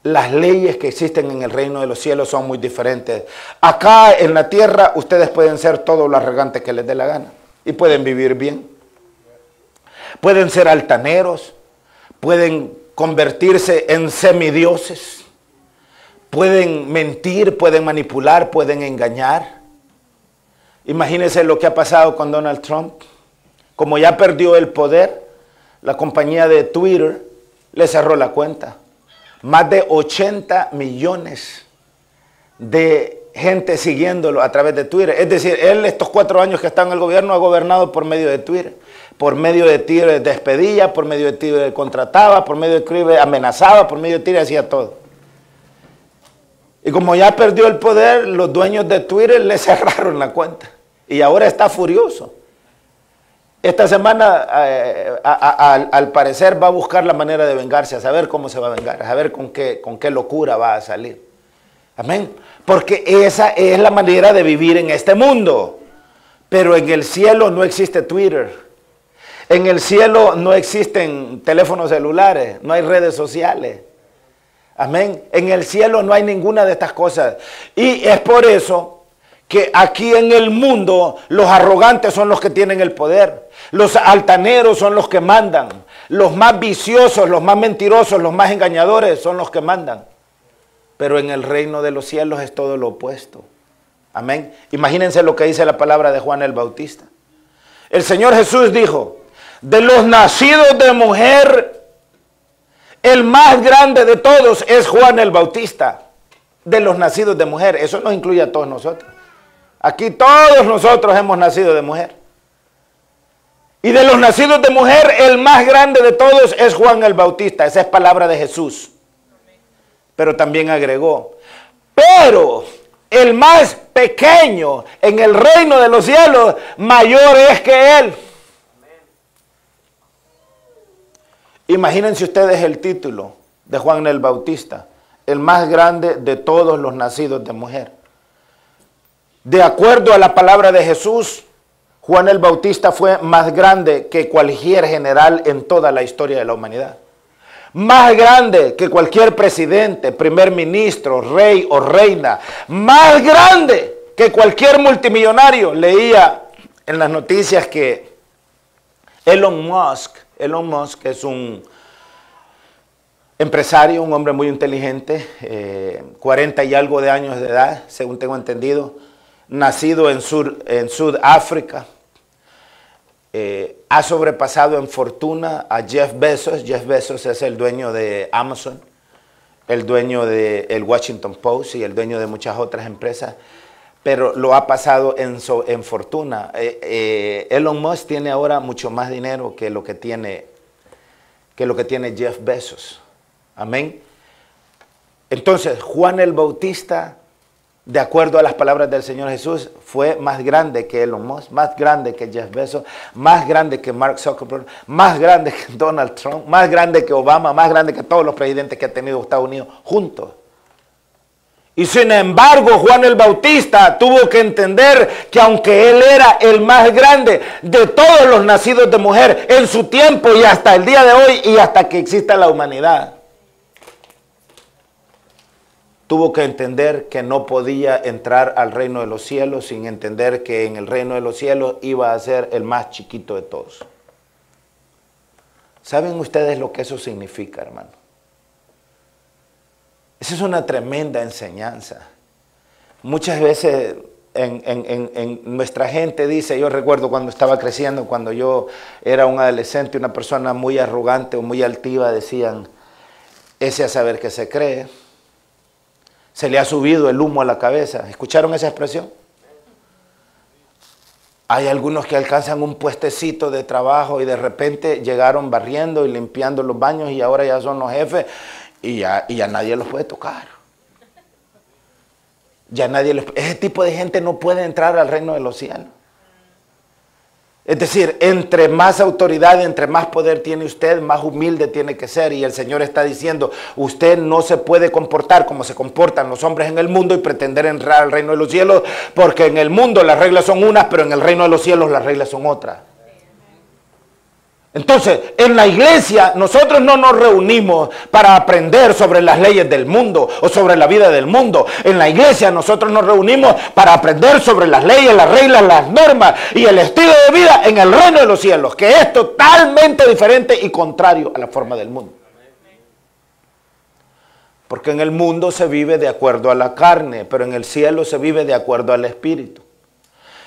Las leyes que existen en el reino de los cielos son muy diferentes. Acá en la tierra ustedes pueden ser todo lo arrogante que les dé la gana y pueden vivir bien. Pueden ser altaneros, pueden convertirse en semidioses, pueden mentir, pueden manipular, pueden engañar. Imagínense lo que ha pasado con Donald Trump. Como ya perdió el poder, la compañía de Twitter le cerró la cuenta. Más de 80 millones de gente siguiéndolo a través de Twitter. Es decir, él estos 4 años que está en el gobierno ha gobernado por medio de Twitter. Por medio de Twitter despedía, por medio de Twitter contrataba, por medio de Twitter amenazaba, por medio de Twitter hacía todo. Y como ya perdió el poder, los dueños de Twitter le cerraron la cuenta. Y ahora está furioso. Esta semana, al parecer, va a buscar la manera de vengarse, a saber cómo se va a vengar, a saber con qué locura va a salir. Amén. Porque esa es la manera de vivir en este mundo. Pero en el cielo no existe Twitter. En el cielo no existen teléfonos celulares, no hay redes sociales. Amén. En el cielo no hay ninguna de estas cosas. Y es por eso que aquí en el mundo los arrogantes son los que tienen el poder. Los altaneros son los que mandan. Los más viciosos, los más mentirosos, los más engañadores son los que mandan. Pero en el reino de los cielos es todo lo opuesto. Amén. Imagínense lo que dice la palabra de Juan el Bautista. El Señor Jesús dijo, de los nacidos de mujer, el más grande de todos es Juan el Bautista. De los nacidos de mujer. Eso nos incluye a todos nosotros. Aquí todos nosotros hemos nacido de mujer. Y de los nacidos de mujer, el más grande de todos es Juan el Bautista. Esa es palabra de Jesús. Pero también agregó, pero el más pequeño en el reino de los cielos, mayor es que él. Imagínense ustedes el título de Juan el Bautista, el más grande de todos los nacidos de mujer. De acuerdo a la palabra de Jesús, Juan el Bautista fue más grande que cualquier general en toda la historia de la humanidad. Más grande que cualquier presidente, primer ministro, rey o reina. Más grande que cualquier multimillonario. Leía en las noticias que Elon Musk es un empresario, un hombre muy inteligente, 40 y algo de años de edad, según tengo entendido, nacido en Sudáfrica. Ha sobrepasado en fortuna a Jeff Bezos. Jeff Bezos es el dueño de Amazon, el dueño del Washington Post y el dueño de muchas otras empresas, pero lo ha pasado en fortuna. Elon Musk tiene ahora mucho más dinero que lo que tiene Jeff Bezos. Amén. Entonces, Juan el Bautista, de acuerdo a las palabras del Señor Jesús, fue más grande que Elon Musk, más grande que Jeff Bezos, más grande que Mark Zuckerberg, más grande que Donald Trump, más grande que Obama, más grande que todos los presidentes que ha tenido Estados Unidos juntos. Y sin embargo, Juan el Bautista tuvo que entender que aunque él era el más grande de todos los nacidos de mujer en su tiempo y hasta el día de hoy y hasta que exista la humanidad, tuvo que entender que no podía entrar al reino de los cielos sin entender que en el reino de los cielos iba a ser el más chiquito de todos. ¿Saben ustedes lo que eso significa, hermano? Esa es una tremenda enseñanza. Muchas veces en nuestra gente dice, yo recuerdo cuando estaba creciendo, cuando yo era un adolescente, una persona muy arrogante o muy altiva, decían, ese a saber qué se cree. Se le ha subido el humo a la cabeza. ¿Escucharon esa expresión? Hay algunos que alcanzan un puestecito de trabajo y de repente llegaron barriendo y limpiando los baños y ahora ya son los jefes y ya nadie los puede tocar. Ese tipo de gente no puede entrar al reino de los cielos. Es decir, entre más autoridad, entre más poder tiene usted, más humilde tiene que ser. Y el Señor está diciendo, usted no se puede comportar como se comportan los hombres en el mundo y pretender entrar al reino de los cielos, porque en el mundo las reglas son unas, pero en el reino de los cielos las reglas son otras. Entonces, en la iglesia nosotros no nos reunimos para aprender sobre las leyes del mundo o sobre la vida del mundo. En la iglesia nosotros nos reunimos para aprender sobre las leyes, las reglas, las normas y el estilo de vida en el reino de los cielos, que es totalmente diferente y contrario a la forma del mundo. Porque en el mundo se vive de acuerdo a la carne, pero en el cielo se vive de acuerdo al espíritu.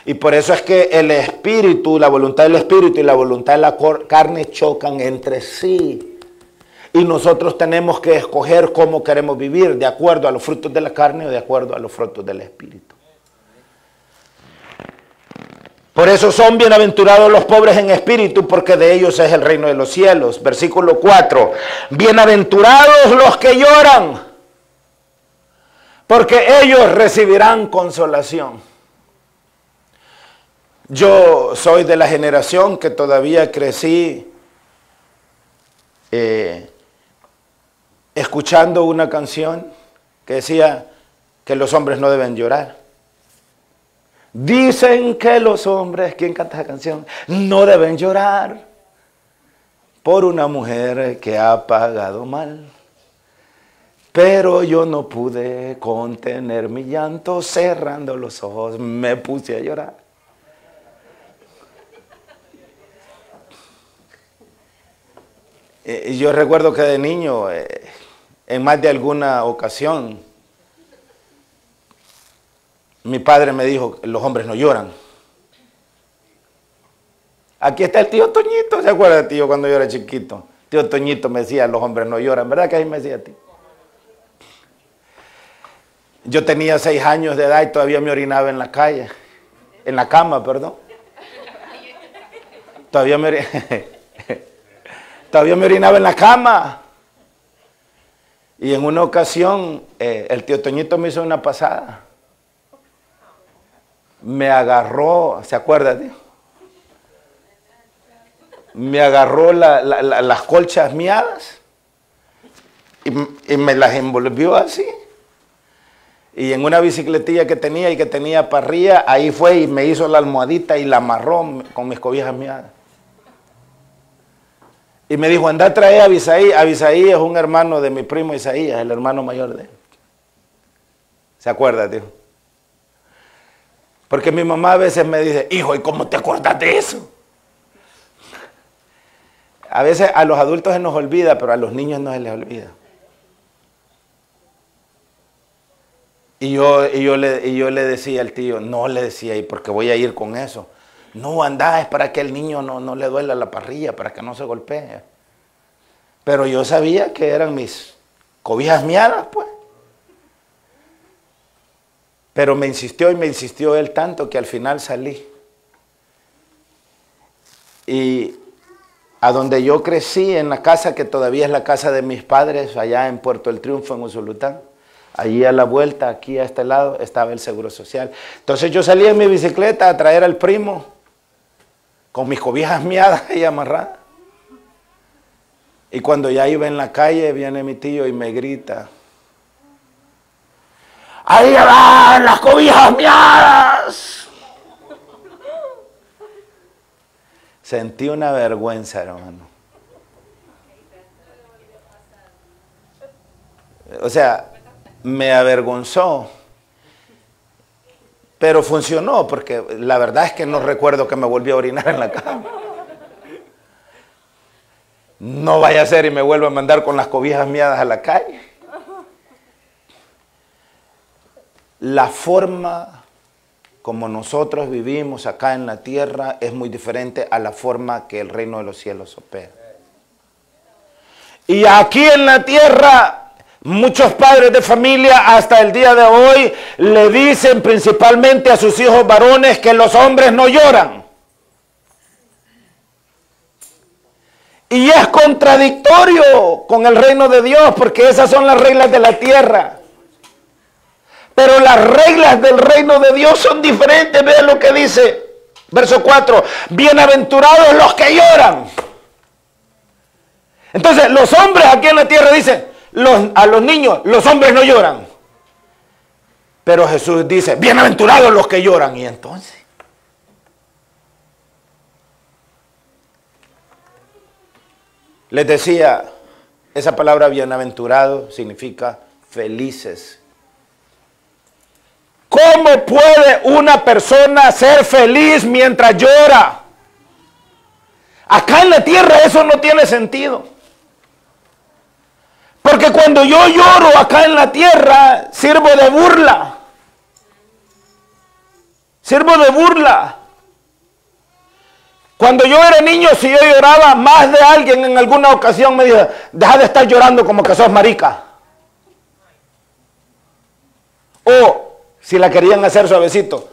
Y por eso es que el espíritu, la voluntad del espíritu y la voluntad de la carne chocan entre sí. Y nosotros tenemos que escoger cómo queremos vivir, de acuerdo a los frutos de la carne o de acuerdo a los frutos del espíritu. Por eso son bienaventurados los pobres en espíritu, porque de ellos es el reino de los cielos. Versículo 4. Bienaventurados los que lloran, porque ellos recibirán consolación. Yo soy de la generación que todavía crecí escuchando una canción que decía que los hombres no deben llorar. Dicen que los hombres, ¿quién canta esa canción? No deben llorar por una mujer que ha pagado mal. Pero yo no pude contener mi llanto, cerrando los ojos me puse a llorar. Yo recuerdo que de niño, en más de alguna ocasión, mi padre me dijo, los hombres no lloran. Aquí está el tío Toñito, ¿se acuerda, tío, cuando yo era chiquito? Tío Toñito me decía, los hombres no lloran, ¿verdad que ahí me decía a ti? Yo tenía 6 años de edad y todavía me orinaba en la calle, en la cama, perdón. Todavía me orinaba en la cama. Y en una ocasión, el tío Toñito me hizo una pasada. Me agarró, ¿se acuerda, tío? Me agarró las colchas miadas y me las envolvió así. Y en una bicicletilla que tenía y que tenía parrilla, ahí fue y me hizo la almohadita y la amarró con mis cobijas miadas. Y me dijo, anda a traer a Abisaí. Abisaí es un hermano de mi primo Isaías, el hermano mayor de él. ¿Se acuerda, tío? Porque mi mamá a veces me dice, hijo, ¿y cómo te acuerdas de eso? A veces a los adultos se nos olvida, pero a los niños no se les olvida. Y yo le decía al tío, no le decía, ¿y por qué voy a ir con eso? No, anda, es para que el niño no le duela la parrilla, para que no se golpee. Pero yo sabía que eran mis cobijas miadas, pues. Pero me insistió y me insistió él tanto que al final salí. Y a donde yo crecí, en la casa que todavía es la casa de mis padres, allá en Puerto El Triunfo, en Usulután, allí a la vuelta, aquí a este lado, estaba el Seguro Social. Entonces yo salí en mi bicicleta a traer al primo, con mis cobijas miadas y amarradas. Y cuando ya iba en la calle, viene mi tío y me grita, ¡ahí van las cobijas miadas! Sentí una vergüenza, hermano. O sea, me avergonzó. Pero funcionó, porque la verdad es que no recuerdo que me volví a orinar en la cama. No vaya a ser y me vuelva a mandar con las cobijas miadas a la calle. La forma como nosotros vivimos acá en la tierra es muy diferente a la forma que el reino de los cielos opera. Y aquí en la tierra, muchos padres de familia hasta el día de hoy le dicen principalmente a sus hijos varones que los hombres no lloran. Y es contradictorio con el reino de Dios, porque esas son las reglas de la tierra. Pero las reglas del reino de Dios son diferentes. Vean lo que dice, verso 4. Bienaventurados los que lloran. Entonces, los hombres aquí en la tierra dicen, a los niños, los hombres no lloran. Pero Jesús dice, bienaventurados los que lloran. Y entonces, les decía, esa palabra bienaventurado significa felices. ¿Cómo puede una persona ser feliz mientras llora? Acá en la tierra eso no tiene sentido. Porque cuando yo lloro acá en la tierra, sirvo de burla. Sirvo de burla. Cuando yo era niño, si yo lloraba, más de alguien en alguna ocasión me dijo, deja de estar llorando como que sos marica. O, si la querían hacer suavecito,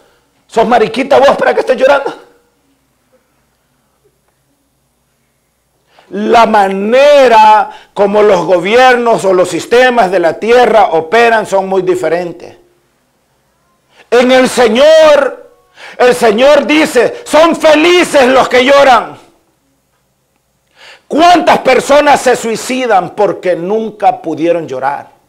sos mariquita vos, ¿para qué estás llorando? la manera como los gobiernos o los sistemas de la tierra operan son muy diferentes. En el Señor dice, son felices los que lloran. ¿Cuántas personas se suicidan porque nunca pudieron llorar?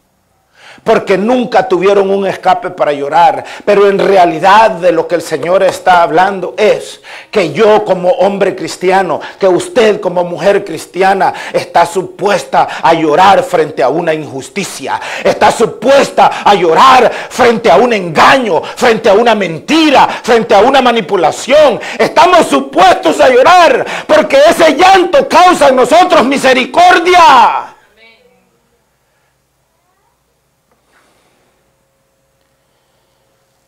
Porque nunca tuvieron un escape para llorar. Pero en realidad de lo que el Señor está hablando es que yo como hombre cristiano, que usted como mujer cristiana está supuesta a llorar frente a una injusticia. Está supuesta a llorar frente a un engaño, frente a una mentira, frente a una manipulación. Estamos supuestos a llorar porque ese llanto causa en nosotros misericordia.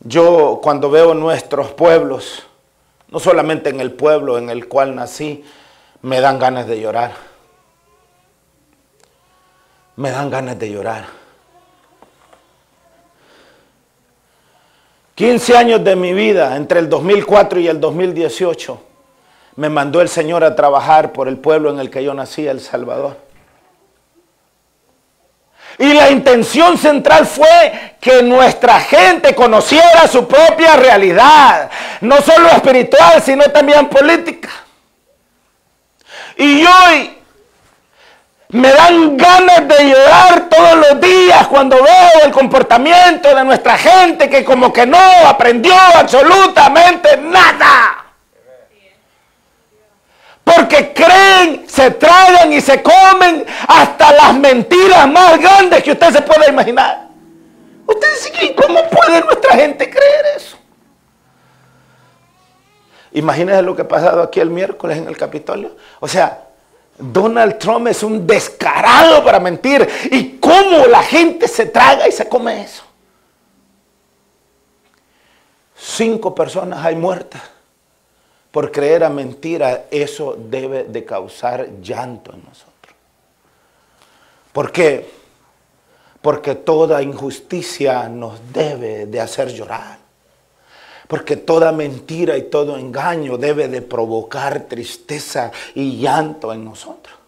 Yo cuando veo nuestros pueblos, no solamente en el pueblo en el cual nací, me dan ganas de llorar. Me dan ganas de llorar. 15 años de mi vida, entre el 2004 y el 2018, me mandó el Señor a trabajar por el pueblo en el que yo nací, El Salvador. Y la intención central fue que nuestra gente conociera su propia realidad, no solo espiritual, sino también política. Y hoy me dan ganas de llorar todos los días cuando veo el comportamiento de nuestra gente que como que no aprendió absolutamente nada. Porque creen, se tragan y se comen hasta las mentiras más grandes que usted se pueda imaginar. Usted dice, ¿cómo puede nuestra gente creer eso? Imagínense lo que ha pasado aquí el miércoles en el Capitolio. O sea, Donald Trump es un descarado para mentir. ¿Y cómo la gente se traga y se come eso? 5 personas hay muertas por creer a mentira. Eso debe de causar llanto en nosotros. ¿Por qué? Porque toda injusticia nos debe de hacer llorar. Porque toda mentira y todo engaño debe de provocar tristeza y llanto en nosotros.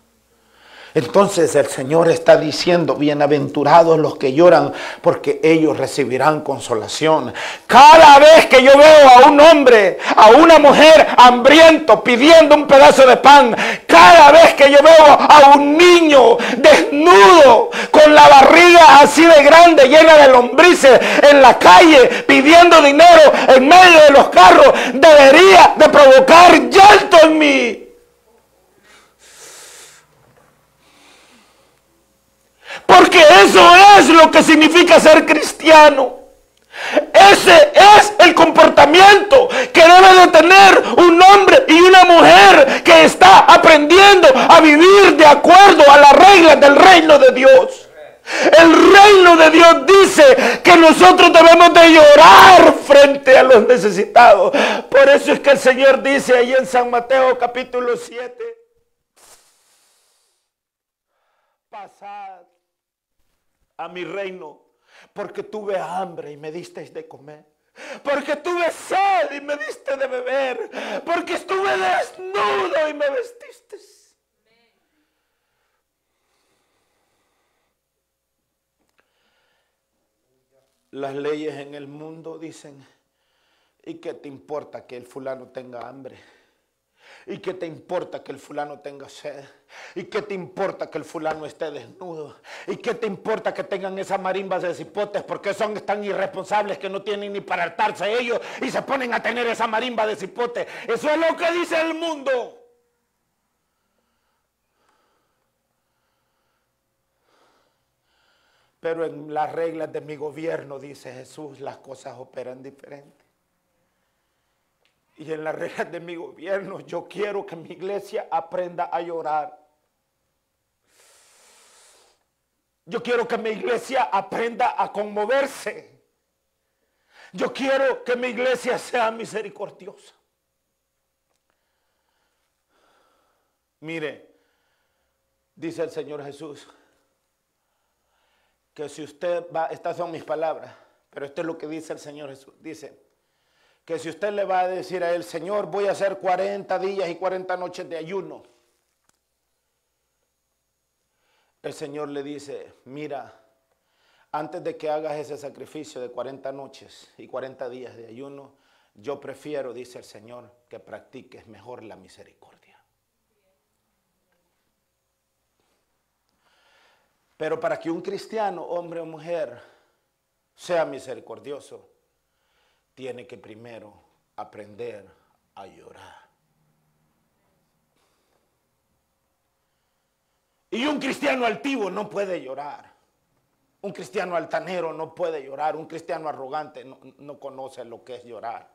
Entonces el Señor está diciendo, bienaventurados los que lloran, porque ellos recibirán consolación. Cada vez que yo veo a un hombre, a una mujer hambriento pidiendo un pedazo de pan, cada vez que yo veo a un niño desnudo, con la barriga así de grande, llena de lombrices, en la calle pidiendo dinero en medio de los carros, debería de provocar llanto en mí. Porque eso es lo que significa ser cristiano. Ese es el comportamiento que debe de tener un hombre y una mujer que está aprendiendo a vivir de acuerdo a las reglas del reino de Dios. El reino de Dios dice que nosotros debemos de llorar frente a los necesitados. Por eso es que el Señor dice ahí en San Mateo capítulo 7, pasad a mi reino, porque tuve hambre y me disteis de comer, porque tuve sed y me diste de beber, porque estuve desnudo y me vestisteis. Las leyes en el mundo dicen, ¿y qué te importa que el fulano tenga hambre? ¿Y qué te importa que el fulano tenga sed? ¿Y qué te importa que el fulano esté desnudo? ¿Y qué te importa que tengan esas marimbas de cipotes? Porque son tan irresponsables que no tienen ni para hartarse ellos y se ponen a tener esa marimba de cipote. Eso es lo que dice el mundo. Pero en las reglas de mi gobierno, dice Jesús, las cosas operan diferente. Y en las reglas de mi gobierno, yo quiero que mi iglesia aprenda a llorar. Yo quiero que mi iglesia aprenda a conmoverse. Yo quiero que mi iglesia sea misericordiosa. Mire, dice el Señor Jesús, que si usted va, estas son mis palabras, pero esto es lo que dice el Señor Jesús, dice, que si usted le va a decir a él, Señor, voy a hacer 40 días y 40 noches de ayuno. el Señor le dice, mira, antes de que hagas ese sacrificio de 40 noches y 40 días de ayuno, yo prefiero, dice el Señor, que practiques mejor la misericordia. Pero para que un cristiano, hombre o mujer, sea misericordioso, tiene que primero aprender a llorar. Y un cristiano altivo no puede llorar. Un cristiano altanero no puede llorar. Un cristiano arrogante no conoce lo que es llorar.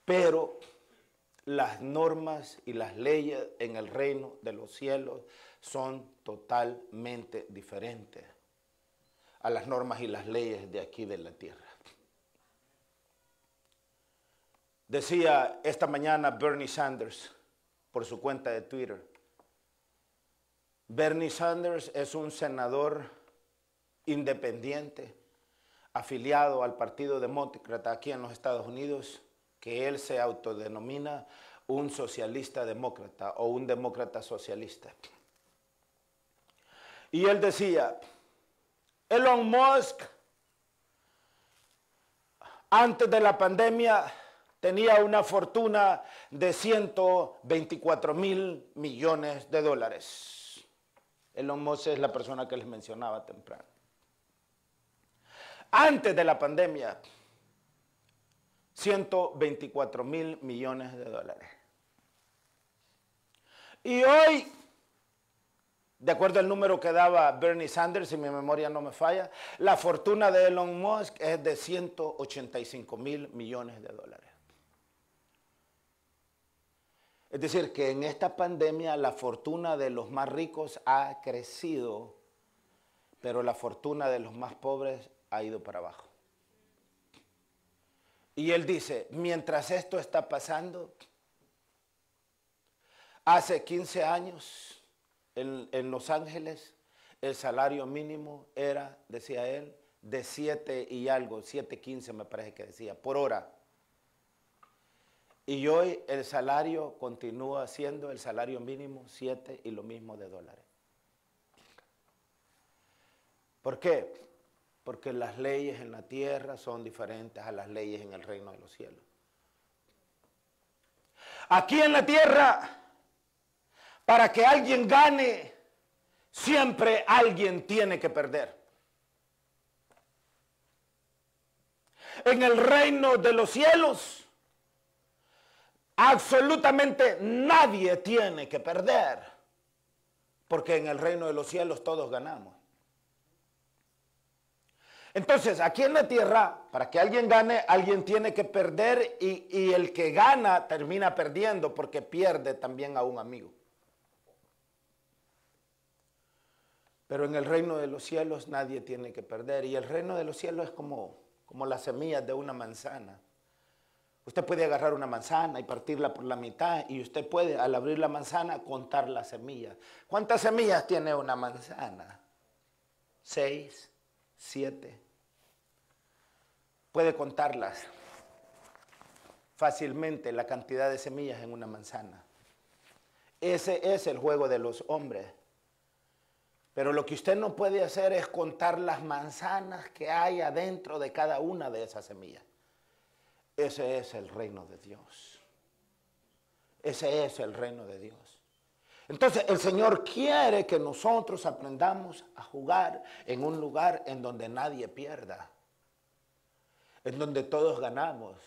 Pero las normas y las leyes en el reino de los cielos son totalmente diferentes a las normas y las leyes de aquí de la tierra. Decía esta mañana Bernie Sanders por su cuenta de Twitter. Bernie Sanders es un senador independiente, afiliado al Partido Demócrata aquí en los Estados Unidos, que él se autodenomina un socialista demócrata o un demócrata socialista. Y él decía, Elon Musk, antes de la pandemia, tenía una fortuna de 124,000 millones de dólares. Elon Musk es la persona que les mencionaba temprano. Antes de la pandemia, 124,000 millones de dólares. Y hoy, de acuerdo al número que daba Bernie Sanders, si mi memoria no me falla, la fortuna de Elon Musk es de 185,000 millones de dólares. Es decir, que en esta pandemia la fortuna de los más ricos ha crecido, pero la fortuna de los más pobres ha ido para abajo. Y él dice, mientras esto está pasando, hace 15 años en Los Ángeles el salario mínimo era, decía él, de 7 y algo, 7.15 me parece que decía, por hora. Y hoy el salario continúa siendo el salario mínimo 7 y lo mismo de dólares. ¿Por qué? Porque las leyes en la tierra son diferentes a las leyes en el reino de los cielos. Aquí en la tierra, para que alguien gane, siempre alguien tiene que perder. En el reino de los cielos, absolutamente nadie tiene que perder, porque en el reino de los cielos todos ganamos. Entonces, aquí en la tierra, para que alguien gane, alguien tiene que perder y el que gana termina perdiendo porque pierde también a un amigo. Pero en el reino de los cielos nadie tiene que perder y el reino de los cielos es como las semillas de una manzana. Usted puede agarrar una manzana y partirla por la mitad y usted puede, al abrir la manzana, contar las semillas. ¿Cuántas semillas tiene una manzana? 6, 7. Puede contarlas fácilmente, la cantidad de semillas en una manzana. Ese es el juego de los hombres. Pero lo que usted no puede hacer es contar las manzanas que hay adentro de cada una de esas semillas. Ese es el reino de Dios. Ese es el reino de Dios. Entonces el Señor quiere que nosotros aprendamos a jugar en un lugar en donde nadie pierda, en donde todos ganamos.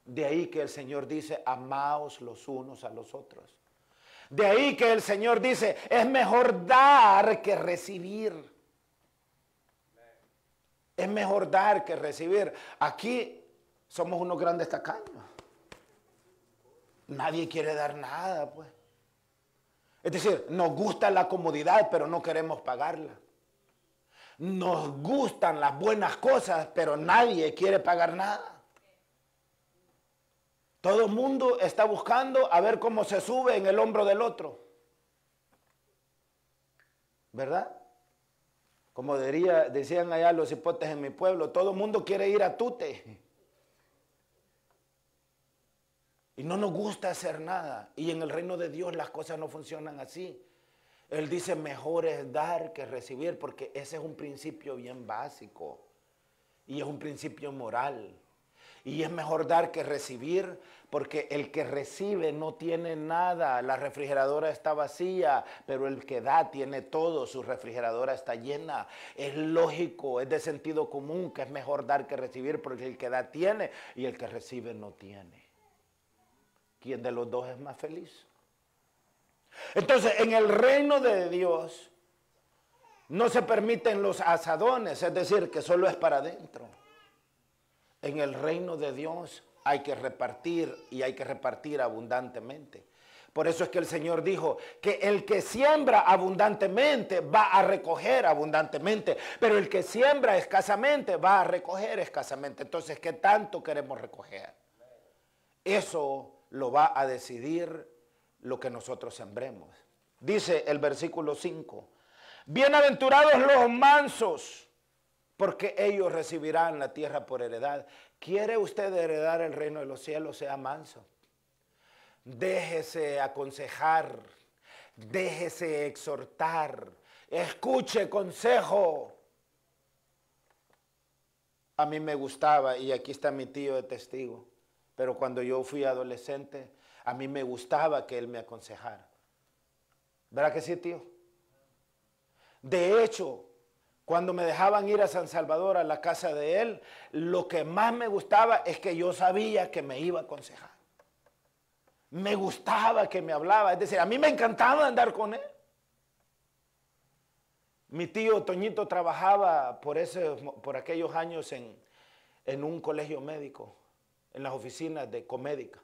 De ahí que el Señor dice, amaos los unos a los otros. De ahí que el Señor dice, es mejor dar que recibir. Es mejor dar que recibir. Aquí somos unos grandes tacaños. Nadie quiere dar nada, pues. Es decir, nos gusta la comodidad, pero no queremos pagarla. Nos gustan las buenas cosas, pero nadie quiere pagar nada. Todo el mundo está buscando a ver cómo se sube en el hombro del otro. ¿Verdad? Como decían allá los hipotes en mi pueblo, todo el mundo quiere ir a tute. Y no nos gusta hacer nada. Y en el reino de Dios las cosas no funcionan así. Él dice, mejor es dar que recibir, porque ese es un principio bien básico. Y es un principio moral. Y es mejor dar que recibir, porque el que recibe no tiene nada. La refrigeradora está vacía, pero el que da tiene todo. Su refrigeradora está llena. Es lógico, es de sentido común que es mejor dar que recibir, porque el que da tiene y el que recibe no tiene. ¿Quién de los dos es más feliz? Entonces, en el reino de Dios no se permiten los asadones, es decir, que solo es para adentro. En el reino de Dios hay que repartir y hay que repartir abundantemente. Por eso es que el Señor dijo que el que siembra abundantemente va a recoger abundantemente, pero el que siembra escasamente va a recoger escasamente. Entonces, ¿qué tanto queremos recoger? Eso lo va a decidir lo que nosotros sembremos. Dice el versículo 5, bienaventurados los mansos, porque ellos recibirán la tierra por heredad. ¿Quiere usted heredar el reino de los cielos? Sea manso. Déjese aconsejar, déjese exhortar, escuche consejo. A mí me gustaba, y aquí está mi tío de testigo, pero cuando yo fui adolescente, a mí me gustaba que él me aconsejara. ¿Verdad que sí, tío? De hecho, cuando me dejaban ir a San Salvador, a la casa de él, lo que más me gustaba es que yo sabía que me iba a aconsejar. Me gustaba que me hablaba, es decir, a mí me encantaba andar con él. Mi tío Toñito trabajaba por aquellos años en un colegio médico, en las oficinas de Comédica.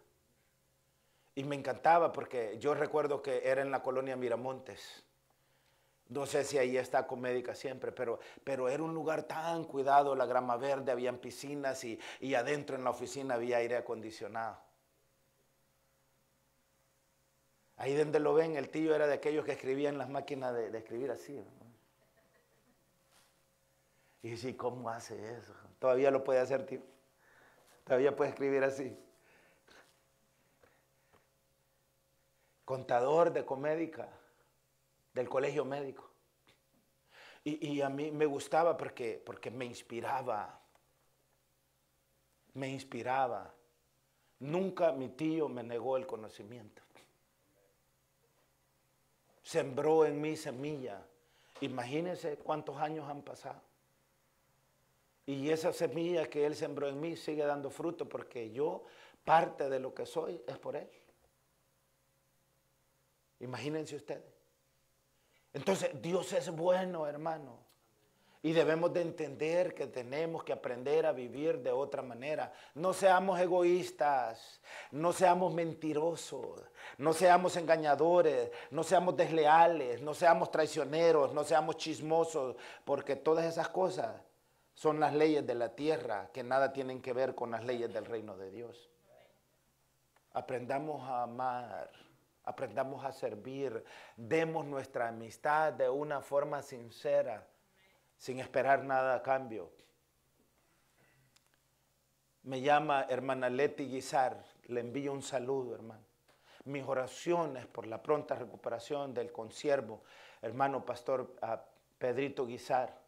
Y me encantaba porque yo recuerdo que era en la colonia Miramontes. No sé si ahí está Comédica siempre, pero era un lugar tan cuidado, la grama verde, habían piscinas y adentro en la oficina había aire acondicionado. Ahí donde lo ven, el tío era de aquellos que escribían en las máquinas de escribir así, ¿no? Y sí, ¿cómo hace eso? Todavía lo puede hacer, tío. Todavía puede escribir así. Contador de Comédica, del colegio médico. Y a mí me gustaba porque me inspiraba. Me inspiraba. Nunca mi tío me negó el conocimiento. Sembró en mí semilla. Imagínense cuántos años han pasado. Y esa semilla que él sembró en mí sigue dando fruto porque yo, parte de lo que soy, es por él. Imagínense ustedes. Entonces, Dios es bueno, hermano. Y debemos de entender que tenemos que aprender a vivir de otra manera. No seamos egoístas, no seamos mentirosos, no seamos engañadores, no seamos desleales, no seamos traicioneros, no seamos chismosos, porque todas esas cosas son las leyes de la tierra que nada tienen que ver con las leyes del reino de Dios. Aprendamos a amar, aprendamos a servir, demos nuestra amistad de una forma sincera, sin esperar nada a cambio. Me llama hermana Leti Guizar, le envío un saludo, hermano. Mis oraciones por la pronta recuperación del consiervo, hermano pastor Pedrito Guizar.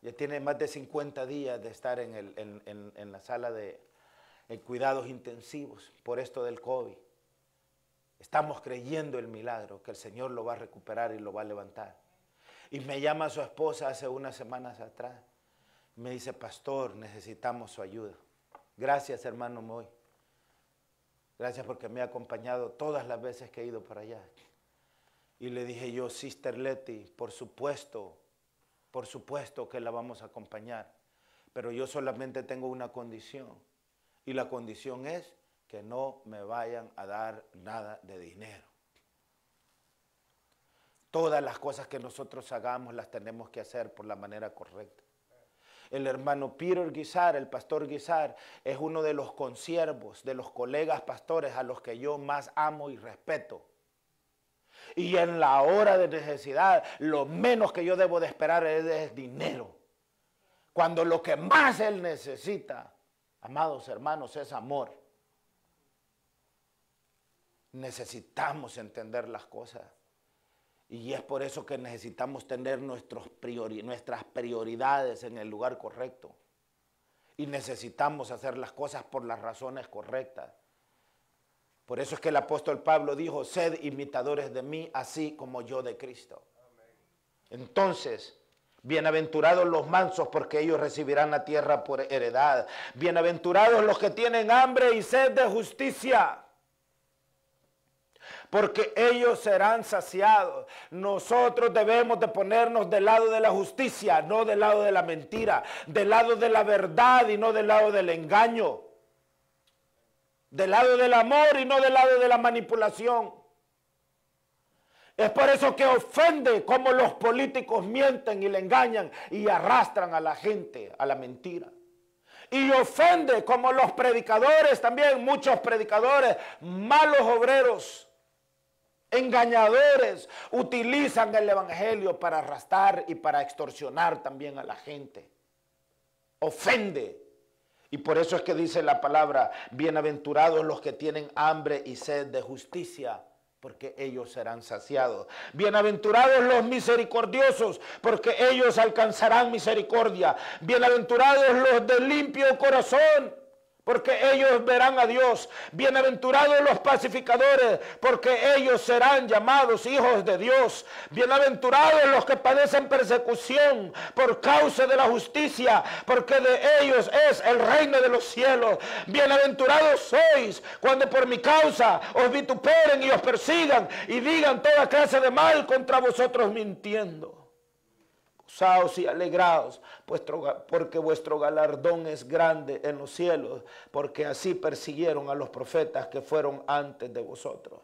Ya tiene más de 50 días de estar en la sala de cuidados intensivos por esto del COVID. Estamos creyendo el milagro, que el Señor lo va a recuperar y lo va a levantar. Y me llama su esposa hace unas semanas atrás. Me dice, pastor, necesitamos su ayuda. Gracias, hermano Moy. Gracias porque me ha acompañado todas las veces que he ido para allá. Y le dije yo, Sister Leti, por supuesto que la vamos a acompañar. Pero yo solamente tengo una condición. Y la condición es que no me vayan a dar nada de dinero. Todas las cosas que nosotros hagamos las tenemos que hacer por la manera correcta. El hermano Peter Guizar, el pastor Guizar, es uno de los consiervos, de los colegas pastores a los que yo más amo y respeto. Y en la hora de necesidad, lo menos que yo debo de esperar es dinero. Cuando lo que más él necesita, amados hermanos, es amor. necesitamos entender las cosas. Y es por eso que necesitamos tener nuestras prioridades en el lugar correcto. Y necesitamos hacer las cosas por las razones correctas. Por eso es que el apóstol Pablo dijo, sed imitadores de mí, así como yo de Cristo. Entonces, bienaventurados los mansos, porque ellos recibirán la tierra por heredad. Bienaventurados los que tienen hambre y sed de justicia, porque ellos serán saciados. Nosotros debemos de ponernos del lado de la justicia, no del lado de la mentira, del lado de la verdad y no del lado del engaño, del lado del amor y no del lado de la manipulación. Es por eso que ofende cómo los políticos mienten y le engañan y arrastran a la gente a la mentira. Y ofende como los predicadores también, muchos predicadores, malos obreros, engañadores, utilizan el evangelio para arrastrar y para extorsionar también a la gente. Ofende. Y por eso es que dice la palabra, bienaventurados los que tienen hambre y sed de justicia, porque ellos serán saciados. Bienaventurados los misericordiosos, porque ellos alcanzarán misericordia. Bienaventurados los de limpio corazón, porque ellos verán a Dios. Bienaventurados los pacificadores, porque ellos serán llamados hijos de Dios. Bienaventurados los que padecen persecución por causa de la justicia, porque de ellos es el reino de los cielos. Bienaventurados sois cuando por mi causa os vituperen y os persigan y digan toda clase de mal contra vosotros mintiendo. Gozaos y alegraos, porque vuestro galardón es grande en los cielos, porque así persiguieron a los profetas que fueron antes de vosotros.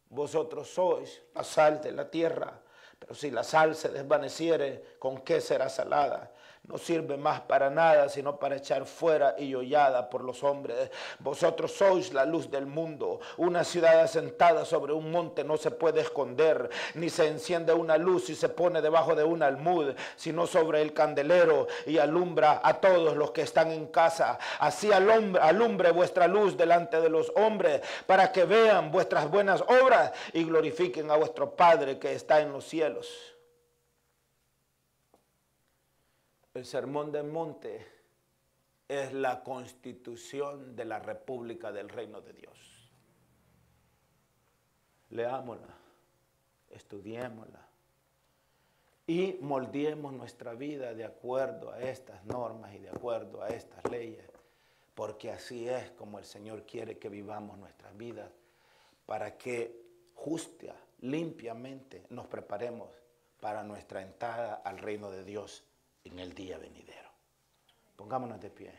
Vosotros sois la sal de la tierra, pero si la sal se desvaneciere, ¿con qué será salada? No sirve más para nada, sino para echar fuera y hollada por los hombres. Vosotros sois la luz del mundo. Una ciudad asentada sobre un monte no se puede esconder, ni se enciende una luz y se pone debajo de un almud, sino sobre el candelero y alumbra a todos los que están en casa. Así alumbre vuestra luz delante de los hombres, para que vean vuestras buenas obras y glorifiquen a vuestro Padre que está en los cielos. El Sermón del Monte es la constitución de la República del Reino de Dios. Leámosla, estudiémosla y moldeemos nuestra vida de acuerdo a estas normas y de acuerdo a estas leyes, porque así es como el Señor quiere que vivamos nuestras vidas, para que justa, limpiamente nos preparemos para nuestra entrada al reino de Dios en el día venidero. Pongámonos de pie.